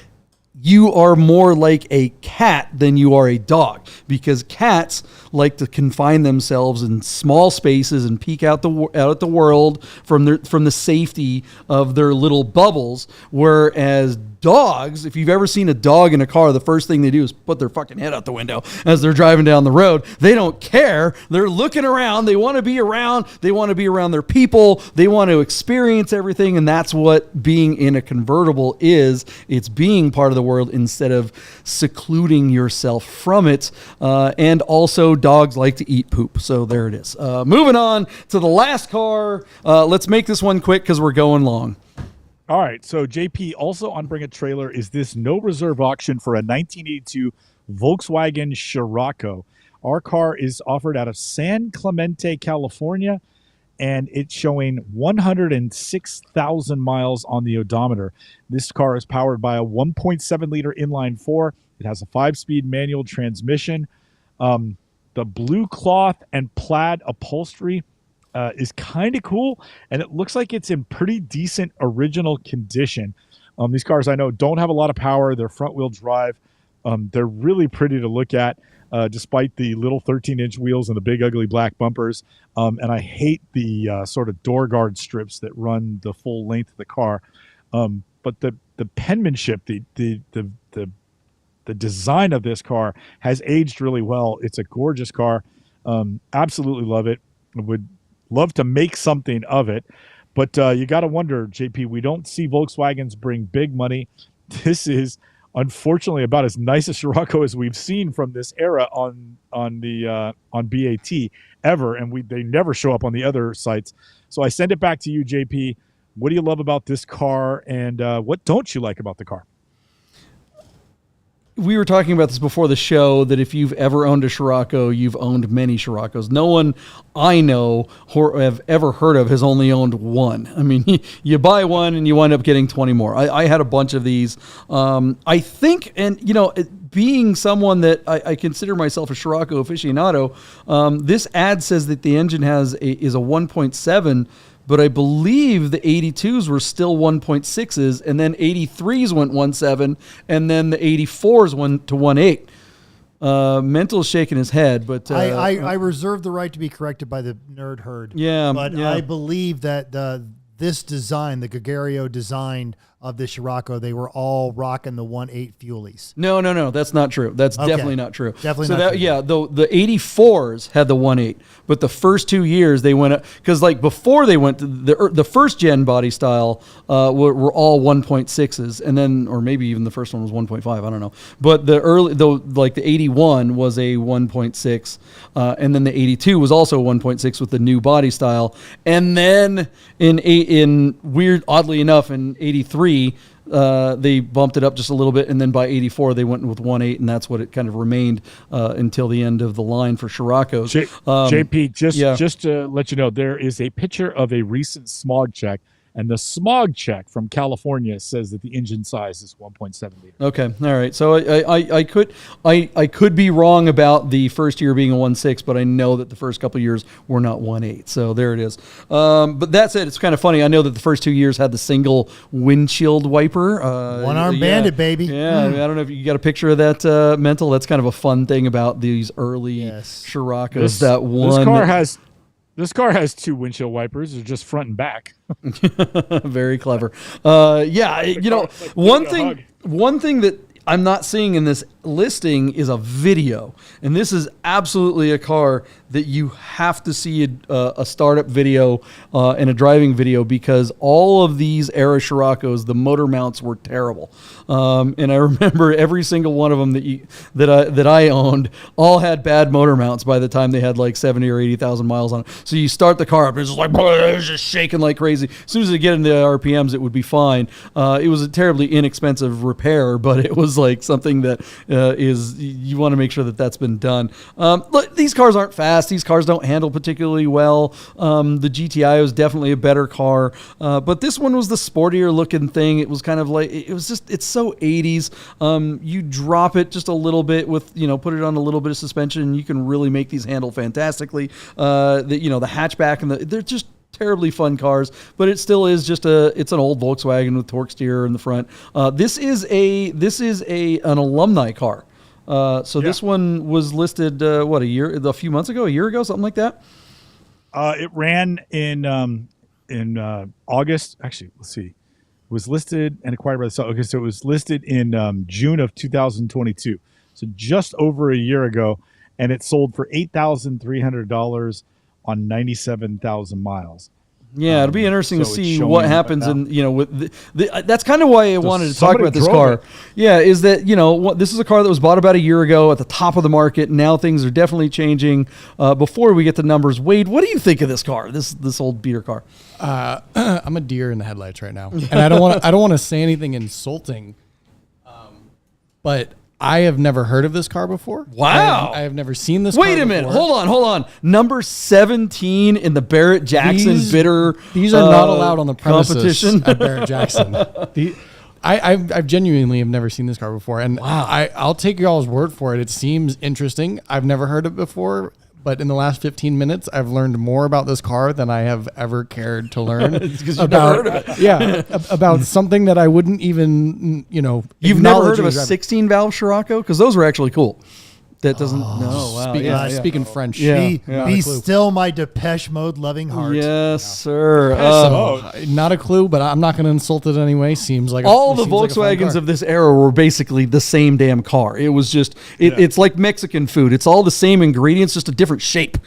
you are more like a cat than you are a dog, because cats like to confine themselves in small spaces and peek out at the world from the safety of their little bubbles, whereas dogs, if you've ever seen a dog in a car, the first thing they do is put their fucking head out the window as they're driving down the road. They don't care. They're looking around. They want to be around. They want to be around their people. They want to experience everything. And that's what being in a convertible is. It's being part of the world instead of secluding yourself from it. And also dogs like to eat poop. So there it is. Moving on to the last car. Let's make this one quick because we're going long. All right, so JP, also on Bring a Trailer is this no reserve auction for a 1982 Volkswagen Scirocco. Our car is offered out of San Clemente, California, and it's showing 106,000 miles on the odometer. This car is powered by a 1.7-liter inline-4. It has a 5-speed manual transmission. The blue cloth and plaid upholstery is kind of cool, and it looks like it's in pretty decent original condition. These cars I know don't have a lot of power. They're front-wheel drive. They're really pretty to look at, despite the little 13-inch wheels and the big ugly black bumpers. And I hate the sort of door guard strips that run the full length of the car. But the penmanship, the design of this car has aged really well. It's a gorgeous car. Absolutely love it. I would love to make something of it. But you got to wonder, JP, we don't see Volkswagens bring big money. This is unfortunately about as nice a Scirocco as we've seen from this era on BaT ever, and they never show up on the other sites. So I send it back to you, JP. What do you love about this car, and what don't you like about the car? We were talking about this before the show, that if you've ever owned a Scirocco, you've owned many Sciroccos. No one I know or have ever heard of has only owned one. I mean, you buy one and you wind up getting 20 more. I had a bunch of these. I think, and being someone that I consider myself a Scirocco aficionado, this ad says that the engine is a 1.7, but I believe the 82s were still 1.6s, and then 83s went 1.7, and then the 84s went to 1.8. Mental's shaking his head, but I reserve the right to be corrected by the nerd herd. Yeah, but I believe that this design, the Gregario design of the Scirocco, they were all rocking the 1.8 Fuelies. No, that's not true. That's definitely not true. Definitely so not true. Yeah, the 84s had the 1.8, but the first 2 years they went up, because like before they went to the first gen body style were all 1.6s, and then, or maybe even the first one was 1.5. I don't know, but the 81 was a 1.6, and then the 82 was also 1.6 with the new body style, and then oddly enough in 83. They bumped it up just a little bit, and then by 84 they went with 1.8, and that's what it kind of remained until the end of the line for Scirocco's. JP, just to let you know, there is a picture of a recent smog check, and the smog check from California says that the engine size is 1.7 liter. Okay, all right. So I could be wrong about the first year being a 1.6, but I know that the first couple of years were not 1.8. So there it is. But that's it. It's kind of funny. I know that the first 2 years had the single windshield wiper. One-arm bandit, baby. Yeah, I don't know if you got a picture of that, Mental. That's kind of a fun thing about these early Sciroccos. This car has 2 windshield wipers. They're just front and back. Very clever. One thing that I'm not seeing in this listing is a video, and this is absolutely a car that you have to see a startup video and a driving video, because all of these era Sciroccos, the motor mounts were terrible, and I remember every single one of them that I owned all had bad motor mounts by the time they had like 70 or 80,000 miles on it. So you start the car up, it's just like it's just shaking like crazy. As soon as they get into the RPMs, it would be fine. It was a terribly inexpensive repair, but it was like something that you want to make sure that that's been done. Look, these cars aren't fast. These cars don't handle particularly well. The GTI was definitely a better car, but this one was the sportier looking thing. It was kind of like, it's so 80s. You drop it just a little bit with, put it on a little bit of suspension, and you can really make these handle fantastically. The hatchback and they're just terribly fun cars, but it still is just it's an old Volkswagen with torque steer in the front. This is an alumni car. This one was listed a few months ago, a year ago, something like that. It ran in August. Actually, let's see. was listed and acquired by the seller. Okay, so it was listed in June of 2022, so just over a year ago, and it sold for $8,300 on 97,000 miles. Yeah, it'll be interesting to so see it's what showing happens about- with that's kind of why I wanted to talk somebody about this drove car. it. Yeah, is that this is a car that was bought about a year ago at the top of the market. Now things are definitely changing. Before we get to numbers, Wade, what do you think of this car? This old beater car? I'm a deer in the headlights right now, and I don't want to say anything insulting, but I have never heard of this car before. Wow. I have never seen this car Wait a minute. before. Hold on. Number 17 in the Barrett Jackson bitter. These are not allowed on the premises competition. at Barrett Jackson. I've genuinely have never seen this car before, and Wow. I'll take y'all's word for it. It seems interesting. I've never heard it before, but in the last 15 minutes, I've learned more about this car than I have ever cared to learn. It's 'cause you've never heard of it. Yeah, about something that I wouldn't even, You've never acknowledge heard of a as driving. 16 valve Scirocco? Because those were actually cool. That doesn't. No, wow. Speaking French. Yeah. Be still my Depeche Mode loving heart. Yes, sir. Not a clue, but I'm not going to insult it anyway. Seems like All the seems like a fun Volkswagens car. of this era were basically the same damn car. It was just, it's like Mexican food. It's all the same ingredients, just a different shape.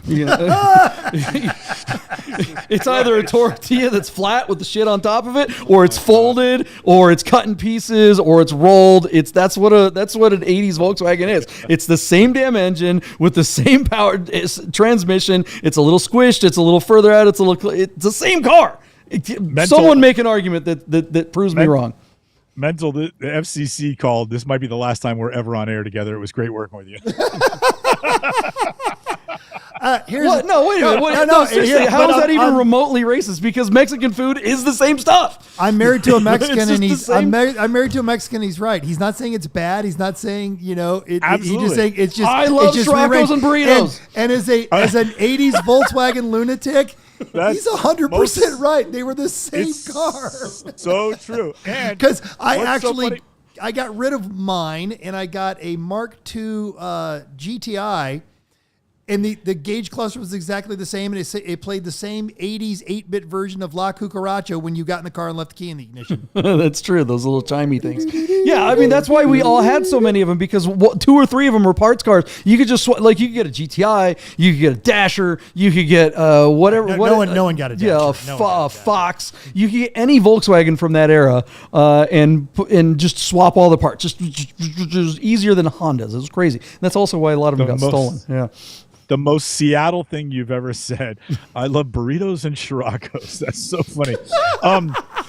You know? It's either a tortilla that's flat with the shit on top of it, or it's folded, or it's cut in pieces, or it's rolled. That's what an 80s Volkswagen is. It's the same damn engine with the same power transmission. It's a little squished. It's a little further out. It's the same car. Someone make an argument that proves me wrong. Mental, the FCC called. This might be the last time we're ever on air together. It was great working with you. What? No, wait a minute. No, seriously, how is that even remotely racist? Because Mexican food is the same stuff. I'm married to a Mexican, It's and just the I'm same- married to a Mexican. He's right. He's not saying it's bad. He's not saying He's Absolutely. just saying it's just. I love it's just Scirocco's rearranged. and burritos. And as an '80s Volkswagen lunatic, he's 100% right. They were the same car. So true. And Because what's so funny- I got rid of mine and I got a Mark II GTI. And the gauge cluster was exactly the same, and it played the same 80s 8-bit version of La Cucaracha when you got in the car and left the key in the ignition. That's true. Those little chimey things. Yeah, I mean, that's why we all had so many of them, because 2 or 3 of them were parts cars. You could just, you could get a GTI, you could get a Dasher, you could get whatever. No one got a Dasher. Yeah, No one got a Dasher. Fox. You could get any Volkswagen from that era and just swap all the parts. Just easier than Hondas. It was crazy. And that's also why a lot of them got stolen. Yeah. The most Seattle thing you've ever said. I love burritos and Scirocco's. That's so funny.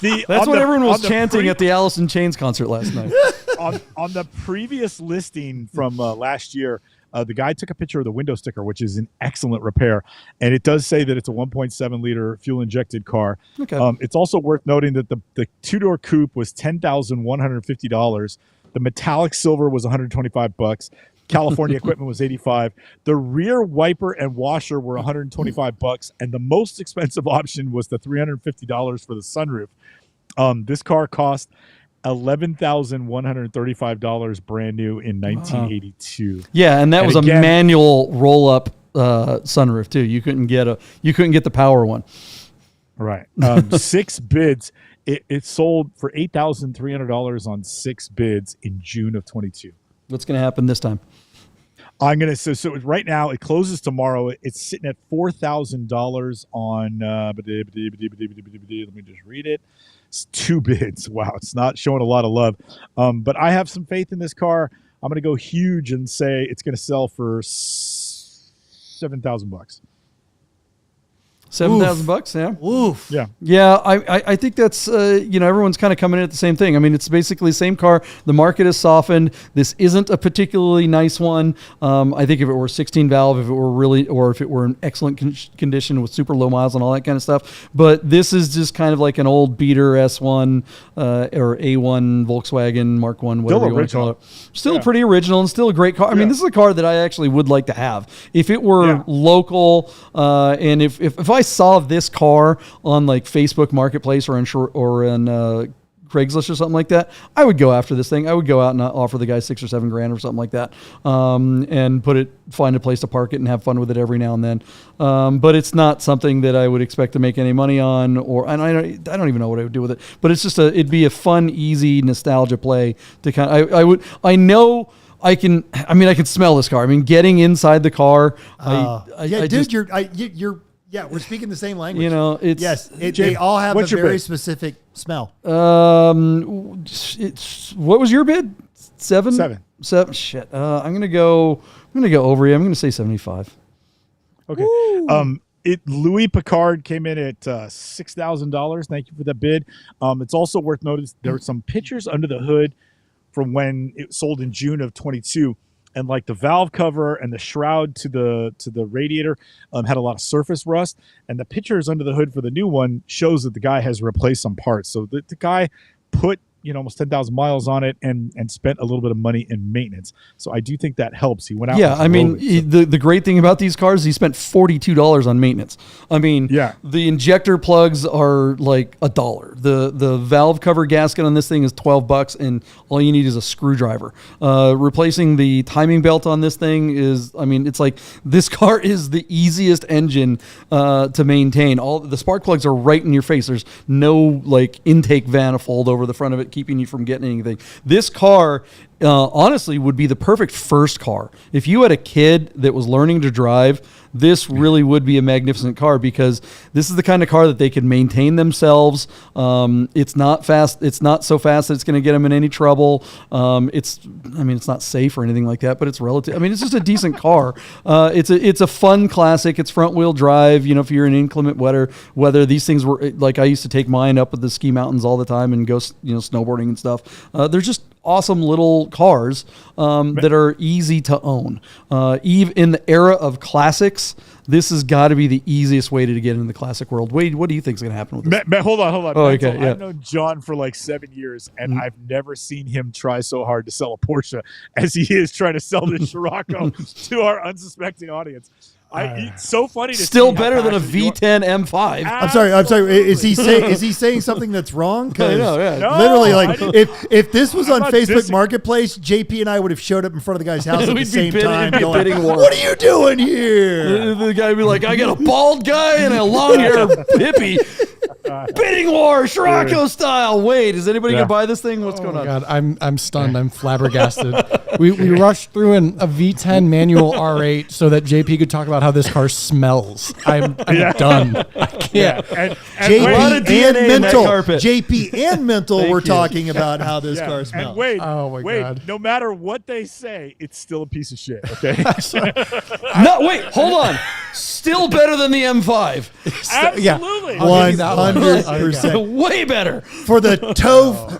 That's what everyone was chanting at the Alice in Chains concert last night. on the previous listing from last year, the guy took a picture of the window sticker, which is in excellent repair, and it does say that it's a 1.7 liter fuel injected car. Okay. It's also worth noting that the 2-door coupe was $10,150. The metallic silver was $125. California equipment was $85. The rear wiper and washer were $125, and the most expensive option was the $350 for the sunroof. This car cost $11,135 brand new in 1982. Yeah, and that was again, a manual roll-up sunroof too. You couldn't get the power one. Right. 6 bids. It sold for $8,300 on 6 bids in June of 22. What's going to happen this time? I'm gonna so right now it closes tomorrow. It's sitting at $4,000 on. Let me just read it. It's 2 bids. Wow, it's not showing a lot of love. But I have some faith in this car. I'm gonna go huge and say it's gonna sell for $7,000. $7,000, yeah. Oof. Yeah. Yeah, I think that's, everyone's kind of coming in at the same thing. I mean, it's basically the same car. The market has softened. This isn't a particularly nice one. I think if it were 16 valve, if it were in excellent condition with super low miles and all that kind of stuff. But this is just kind of like an old beater S1 or A1 Volkswagen Mark 1, whatever you want to call it. Still pretty original and still a great car. I mean, this is a car that I actually would like to have. If it were local and if I saw this car on like Facebook Marketplace or in Craigslist or something like that, I would go after this thing. I would go out and offer the guy $6,000 or $7,000 or something like that, and find a place to park it and have fun with it every now and then. But it's not something that I would expect to make any money on, and I don't even know what I would do with it. But it's just it'd be a fun, easy nostalgia play to kind of. I can smell this car. I mean, getting inside the car. We're speaking the same language. You know, it's they all have a very specific smell. What was your bid? 7? 7. Shit. I'm gonna go over you. I'm gonna say 75. Okay. Louis Picard came in at $6,000. Thank you for that bid. It's also worth noting there were some pictures under the hood from when it sold in June of 22, and like the valve cover and the shroud to the radiator had a lot of surface rust, and the pictures under the hood for the new one shows that the guy has replaced some parts. So the guy put almost 10,000 miles on it and spent a little bit of money in maintenance. So I do think that helps. He went out. Yeah, I mean, the great thing about these cars, he spent $42 on maintenance. I mean, the injector plugs are like $1. The valve cover gasket on this thing is $12, and all you need is a screwdriver. Replacing the timing belt on this thing is, I mean, it's like this car is the easiest engine to maintain. All the spark plugs are right in your face. There's no like intake manifold over the front of it keeping you from getting anything. This car honestly would be the perfect first car. If you had a kid that was learning to drive, this really would be a magnificent car, because this is the kind of car that they can maintain themselves. It's not fast. It's not so fast that it's going to get them in any trouble. It's not safe or anything like that, but it's relative. I mean, it's just a decent car. It's a fun classic. It's front wheel drive. If you're in inclement weather, these things were like, I used to take mine up at the ski mountains all the time and go, snowboarding and stuff. They're just awesome little cars that are easy to own. Even in the era of classics, this has got to be the easiest way to get into the classic world. Wade, what do you think is going to happen with this? Hold on. Oh, okay, yeah. I've known John for like 7 years, and I've never seen him try so hard to sell a Porsche as he is trying to sell this Scirocco to our unsuspecting audience. It's so funny to still see better than a V10 M5. I'm sorry. Is he saying something that's wrong? Because No, literally, like, if this was on Facebook Marketplace, JP and I would have showed up in front of the guy's house at the same time, going, "What are you doing here?" The guy would be like, "I got a bald guy and a long hair hippie." Bidding war, Scirocco style. Wait, is anybody gonna buy this thing? What's going on? God, I'm stunned. I'm flabbergasted. we rushed through a V10 manual R8 so that JP could talk about how this car smells. I'm done. I can't. JP and Mental were talking about how this car smells. And Wade, oh my God. No matter what they say, it's still a piece of shit. Okay. No, wait, hold on. Still better than the M5. Absolutely. 100%. Way better. For the tow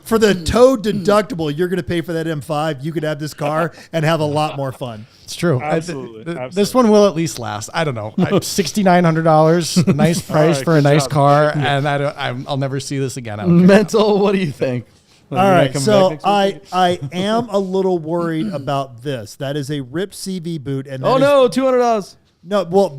deductible you're going to pay for that M5, you could have this car and have a lot more fun. It's true. Absolutely. This one will at least last. I don't know. $6,900, nice price for a nice car, and I'll never see this again. Mental, what do you think? All right, so I am a little worried about this. That is a ripped CV boot, and $200. No, well,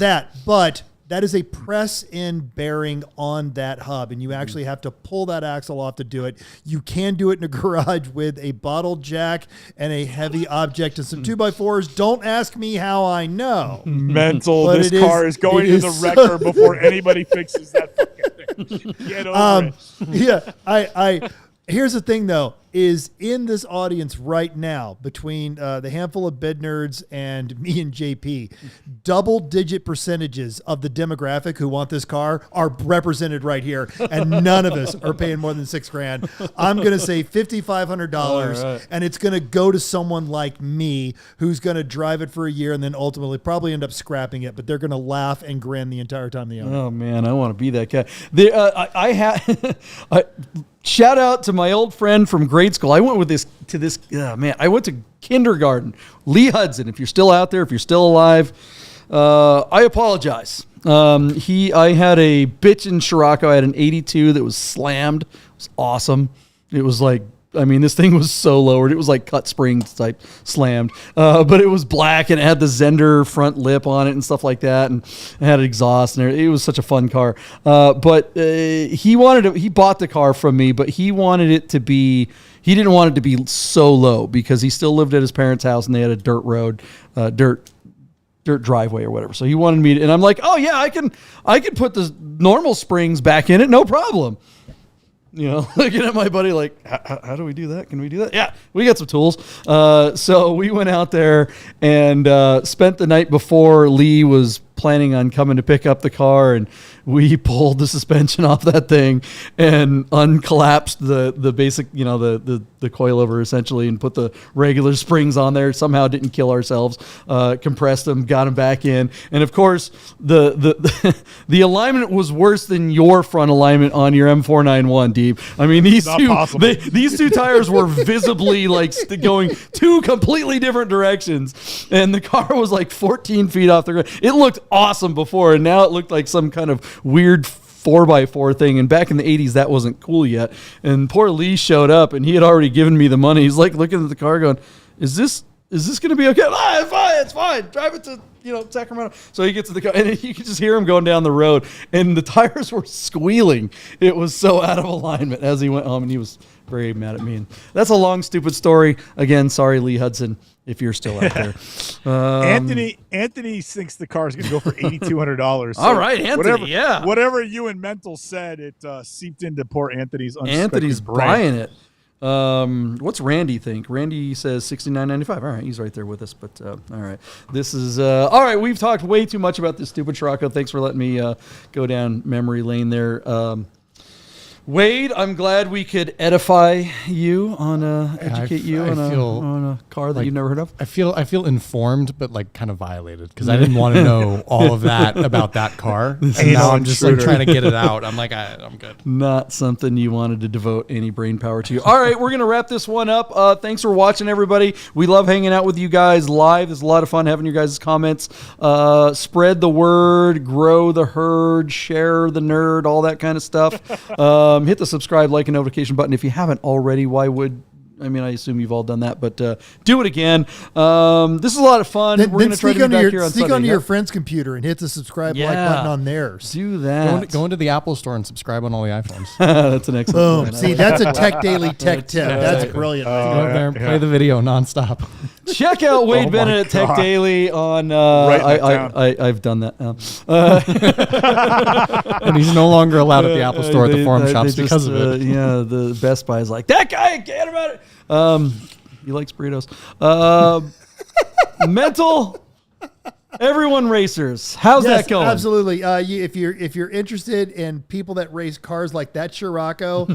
but that is a press-in bearing on that hub, and you actually have to pull that axle off to do it. You can do it in a garage with a bottle jack and a heavy object and some 2x4s. Don't ask me how I know. Mental. This car is going to the wrecker before anybody fixes that fucking thing. Get over it. Yeah, here's the thing, though, is in this audience right now, between the handful of bid nerds and me and JP, double-digit percentages of the demographic who want this car are represented right here, and none of us are paying more than $6,000. I'm going to say $5,500, and it's going to go to someone like me who's going to drive it for a year and then ultimately probably end up scrapping it, but they're going to laugh and grin the entire time they own it. Oh, man, I want to be that guy. Shout out to my old friend from grade school. I went with this. I went to kindergarten. Lee Hudson, if you're still out there, if you're still alive, I apologize. I had a bitchin' Scirocco. I had an 82 that was slammed. It was awesome. It was like, I mean, this thing was so lowered. It was like cut springs type slammed. But it was black and it had the Zender front lip on it and stuff like that. And it had an exhaust and everything. It was such a fun car. But he bought the car from me, but he wanted it to be, he didn't want it to be so low because he still lived at his parents' house and they had a dirt road, dirt driveway or whatever. So he wanted me to, and I'm like, oh yeah, I can put the normal springs back in it. No problem. You know, looking at my buddy like, how do we do that? Can we do that? Yeah, we got some tools. So we went out there and spent the night before. Lee was planning on coming to pick up the car, and we pulled the suspension off that thing and uncollapsed the basic, you know, the coilover essentially, and put the regular springs on there. Somehow didn't kill ourselves. Compressed them, got them back in, and of course the alignment was worse than your front alignment on your M491, Deep. I mean, these two tires were visibly like going two completely different directions, and the car was like 14 feet off the ground. It looked awesome before, and now it looked like some kind of weird 4x4 thing. And back in the 80s, that wasn't cool yet. And poor Lee showed up, and he had already given me the money. He's like looking at the car going, is this going to be okay? It's fine. Drive it to, you know, Sacramento. So he gets to the car, and you can just hear him going down the road, and the tires were squealing. It was so out of alignment as he went home, and he was very mad at me. And that's a long, stupid story. Again, sorry, Lee Hudson, if you're still out there. Anthony thinks the car is going to go for $8,200. So all right, Anthony, whatever you and Mental said, it seeped into poor Anthony's unsuspecting Anthony's brain. buying it. What's Randy think? Randy says $69.95. All right, he's right there with us. But all right, this is all right. We've talked way too much about this stupid Scirocco. Thanks for letting me go down memory lane there. Wade, I'm glad we could edify you on educate you on a car that you've never heard of. I feel informed, but like kind of violated because I didn't want to know all of that about that car. And now I'm just like trying to get it out. I'm like, I'm good. Not something you wanted to devote any brain power to. All right, we're gonna wrap this one up. Thanks for watching, everybody. We love hanging out with you guys live. It's a lot of fun having your guys' comments. Spread the word, grow the herd, share the nerd, all that kind of stuff. Hit the subscribe, like, and notification button if you haven't already. Why would I mean, I assume you've all done that, but do it again. This is a lot of fun. We're going to try to be back here on Sunday. Sneak onto your friend's computer and hit the subscribe like button on theirs. Do that. Go into the Apple Store and subscribe on all the iPhones. That's an excellent point. See, that's a Tech Daily tech tip. That's brilliant. Go over there and play the video nonstop. Check out Wade Bennett at Tech Daily on. I've done that now. And he's no longer allowed at the Apple Store at the forum shops because of it. Yeah, the Best Buy is like, that guy, get about it. He likes burritos. Mental. Everyone racers. How's that going? Absolutely. If you're interested in people that race cars like that Scirocco,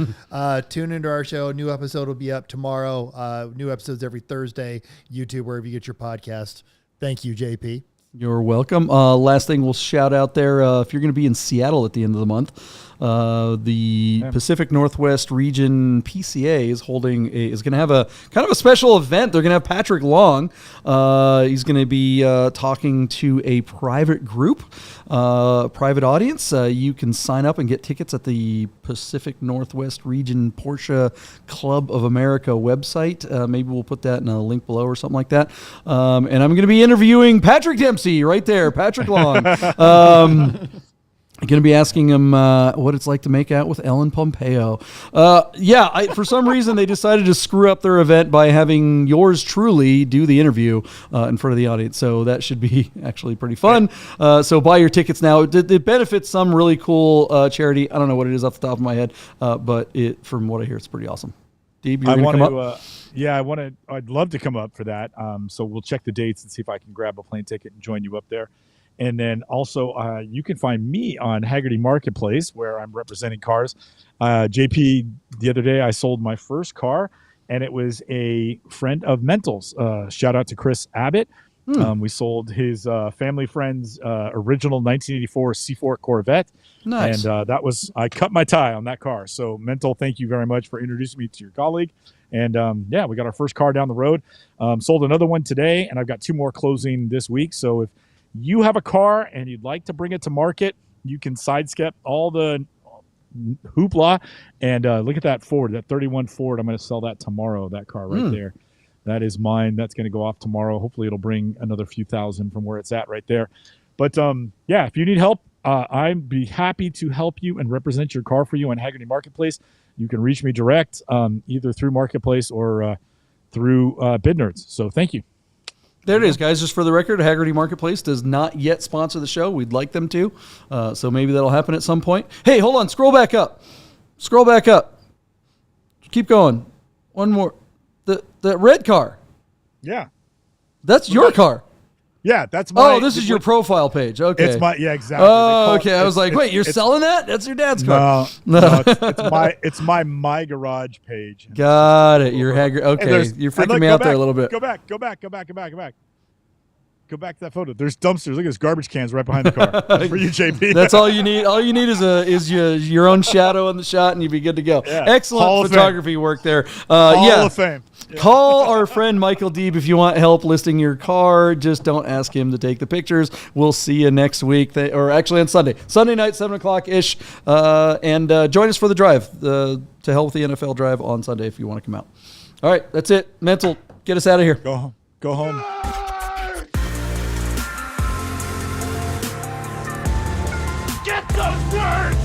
tune into our show. New episode will be up tomorrow. New episodes every Thursday. YouTube, wherever you get your podcast. Thank you, JP. You're welcome. Last thing we'll shout out there, if you're going to be in Seattle at the end of the month, the Pacific Northwest Region PCA is going to have a kind of a special event. They're going to have Patrick Long. He's going to be talking to a private group, private audience. You can sign up and get tickets at the Pacific Northwest Region Porsche Club of America website. Maybe we'll put that in a link below or something like that. And I'm going to be interviewing Patrick Dempsey right there, Patrick Long. I'm going to be asking him what it's like to make out with Ellen Pompeo. For some reason, they decided to screw up their event by having yours truly do the interview in front of the audience. So that should be actually pretty fun. So buy your tickets now. It benefits some really cool charity. I don't know what it is off the top of my head, but from what I hear, it's pretty awesome. Deeb, you're going to come up? I'd love to come up for that. So we'll check the dates and see if I can grab a plane ticket and join you up there. And then also, you can find me on Haggerty Marketplace, where I'm representing cars. JP, the other day, I sold my first car, and it was a friend of Mental's. Shout out to Chris Abbott. We sold his family friend's original 1984 C4 Corvette. Nice. And I cut my tie on that car. So, Mental, thank you very much for introducing me to your colleague. And we got our first car down the road. Sold another one today, and I've got 2 more closing this week. So if you have a car and you'd like to bring it to market, you can sidestep all the hoopla. And look at that Ford, that 31 Ford. I'm going to sell that tomorrow, that car right there. That is mine. That's going to go off tomorrow. Hopefully it'll bring another few thousand from where it's at right there. But yeah, if you need help, I'd be happy to help you and represent your car for you on Hagerty Marketplace. You can reach me direct, either through Marketplace or through Bid Nerds. So thank you. There it is, guys. Just for the record, Hagerty Marketplace does not yet sponsor the show. We'd like them to. So maybe that'll happen at some point. Hey, hold on. Scroll back up. Scroll back up. Keep going. One more. The red car. Yeah. That's your car. Yeah, that's my. Oh, this is your profile page. Okay. It's my, yeah, exactly. Oh, okay. I was like, wait, you're selling that? That's your dad's car. No, it's my garage page. Got it. You're Haggard. Okay, you're freaking me out there a little bit. Go back. Go back to that photo. There's dumpsters. Look at those garbage cans right behind the car. For you, JP. That's all you need. All you need is your own shadow in the shot, and you'll be good to go. Yeah. Excellent photography work there. Hall of Fame. Yeah. Call our friend Michael Deeb if you want help listing your car. Just don't ask him to take the pictures. We'll see you next week, or actually on Sunday night, 7:00-ish, and join us for the drive to hell with the NFL drive on Sunday if you want to come out. All right, that's it. Mental, get us out of here. Go home. Go home. Get those nerds!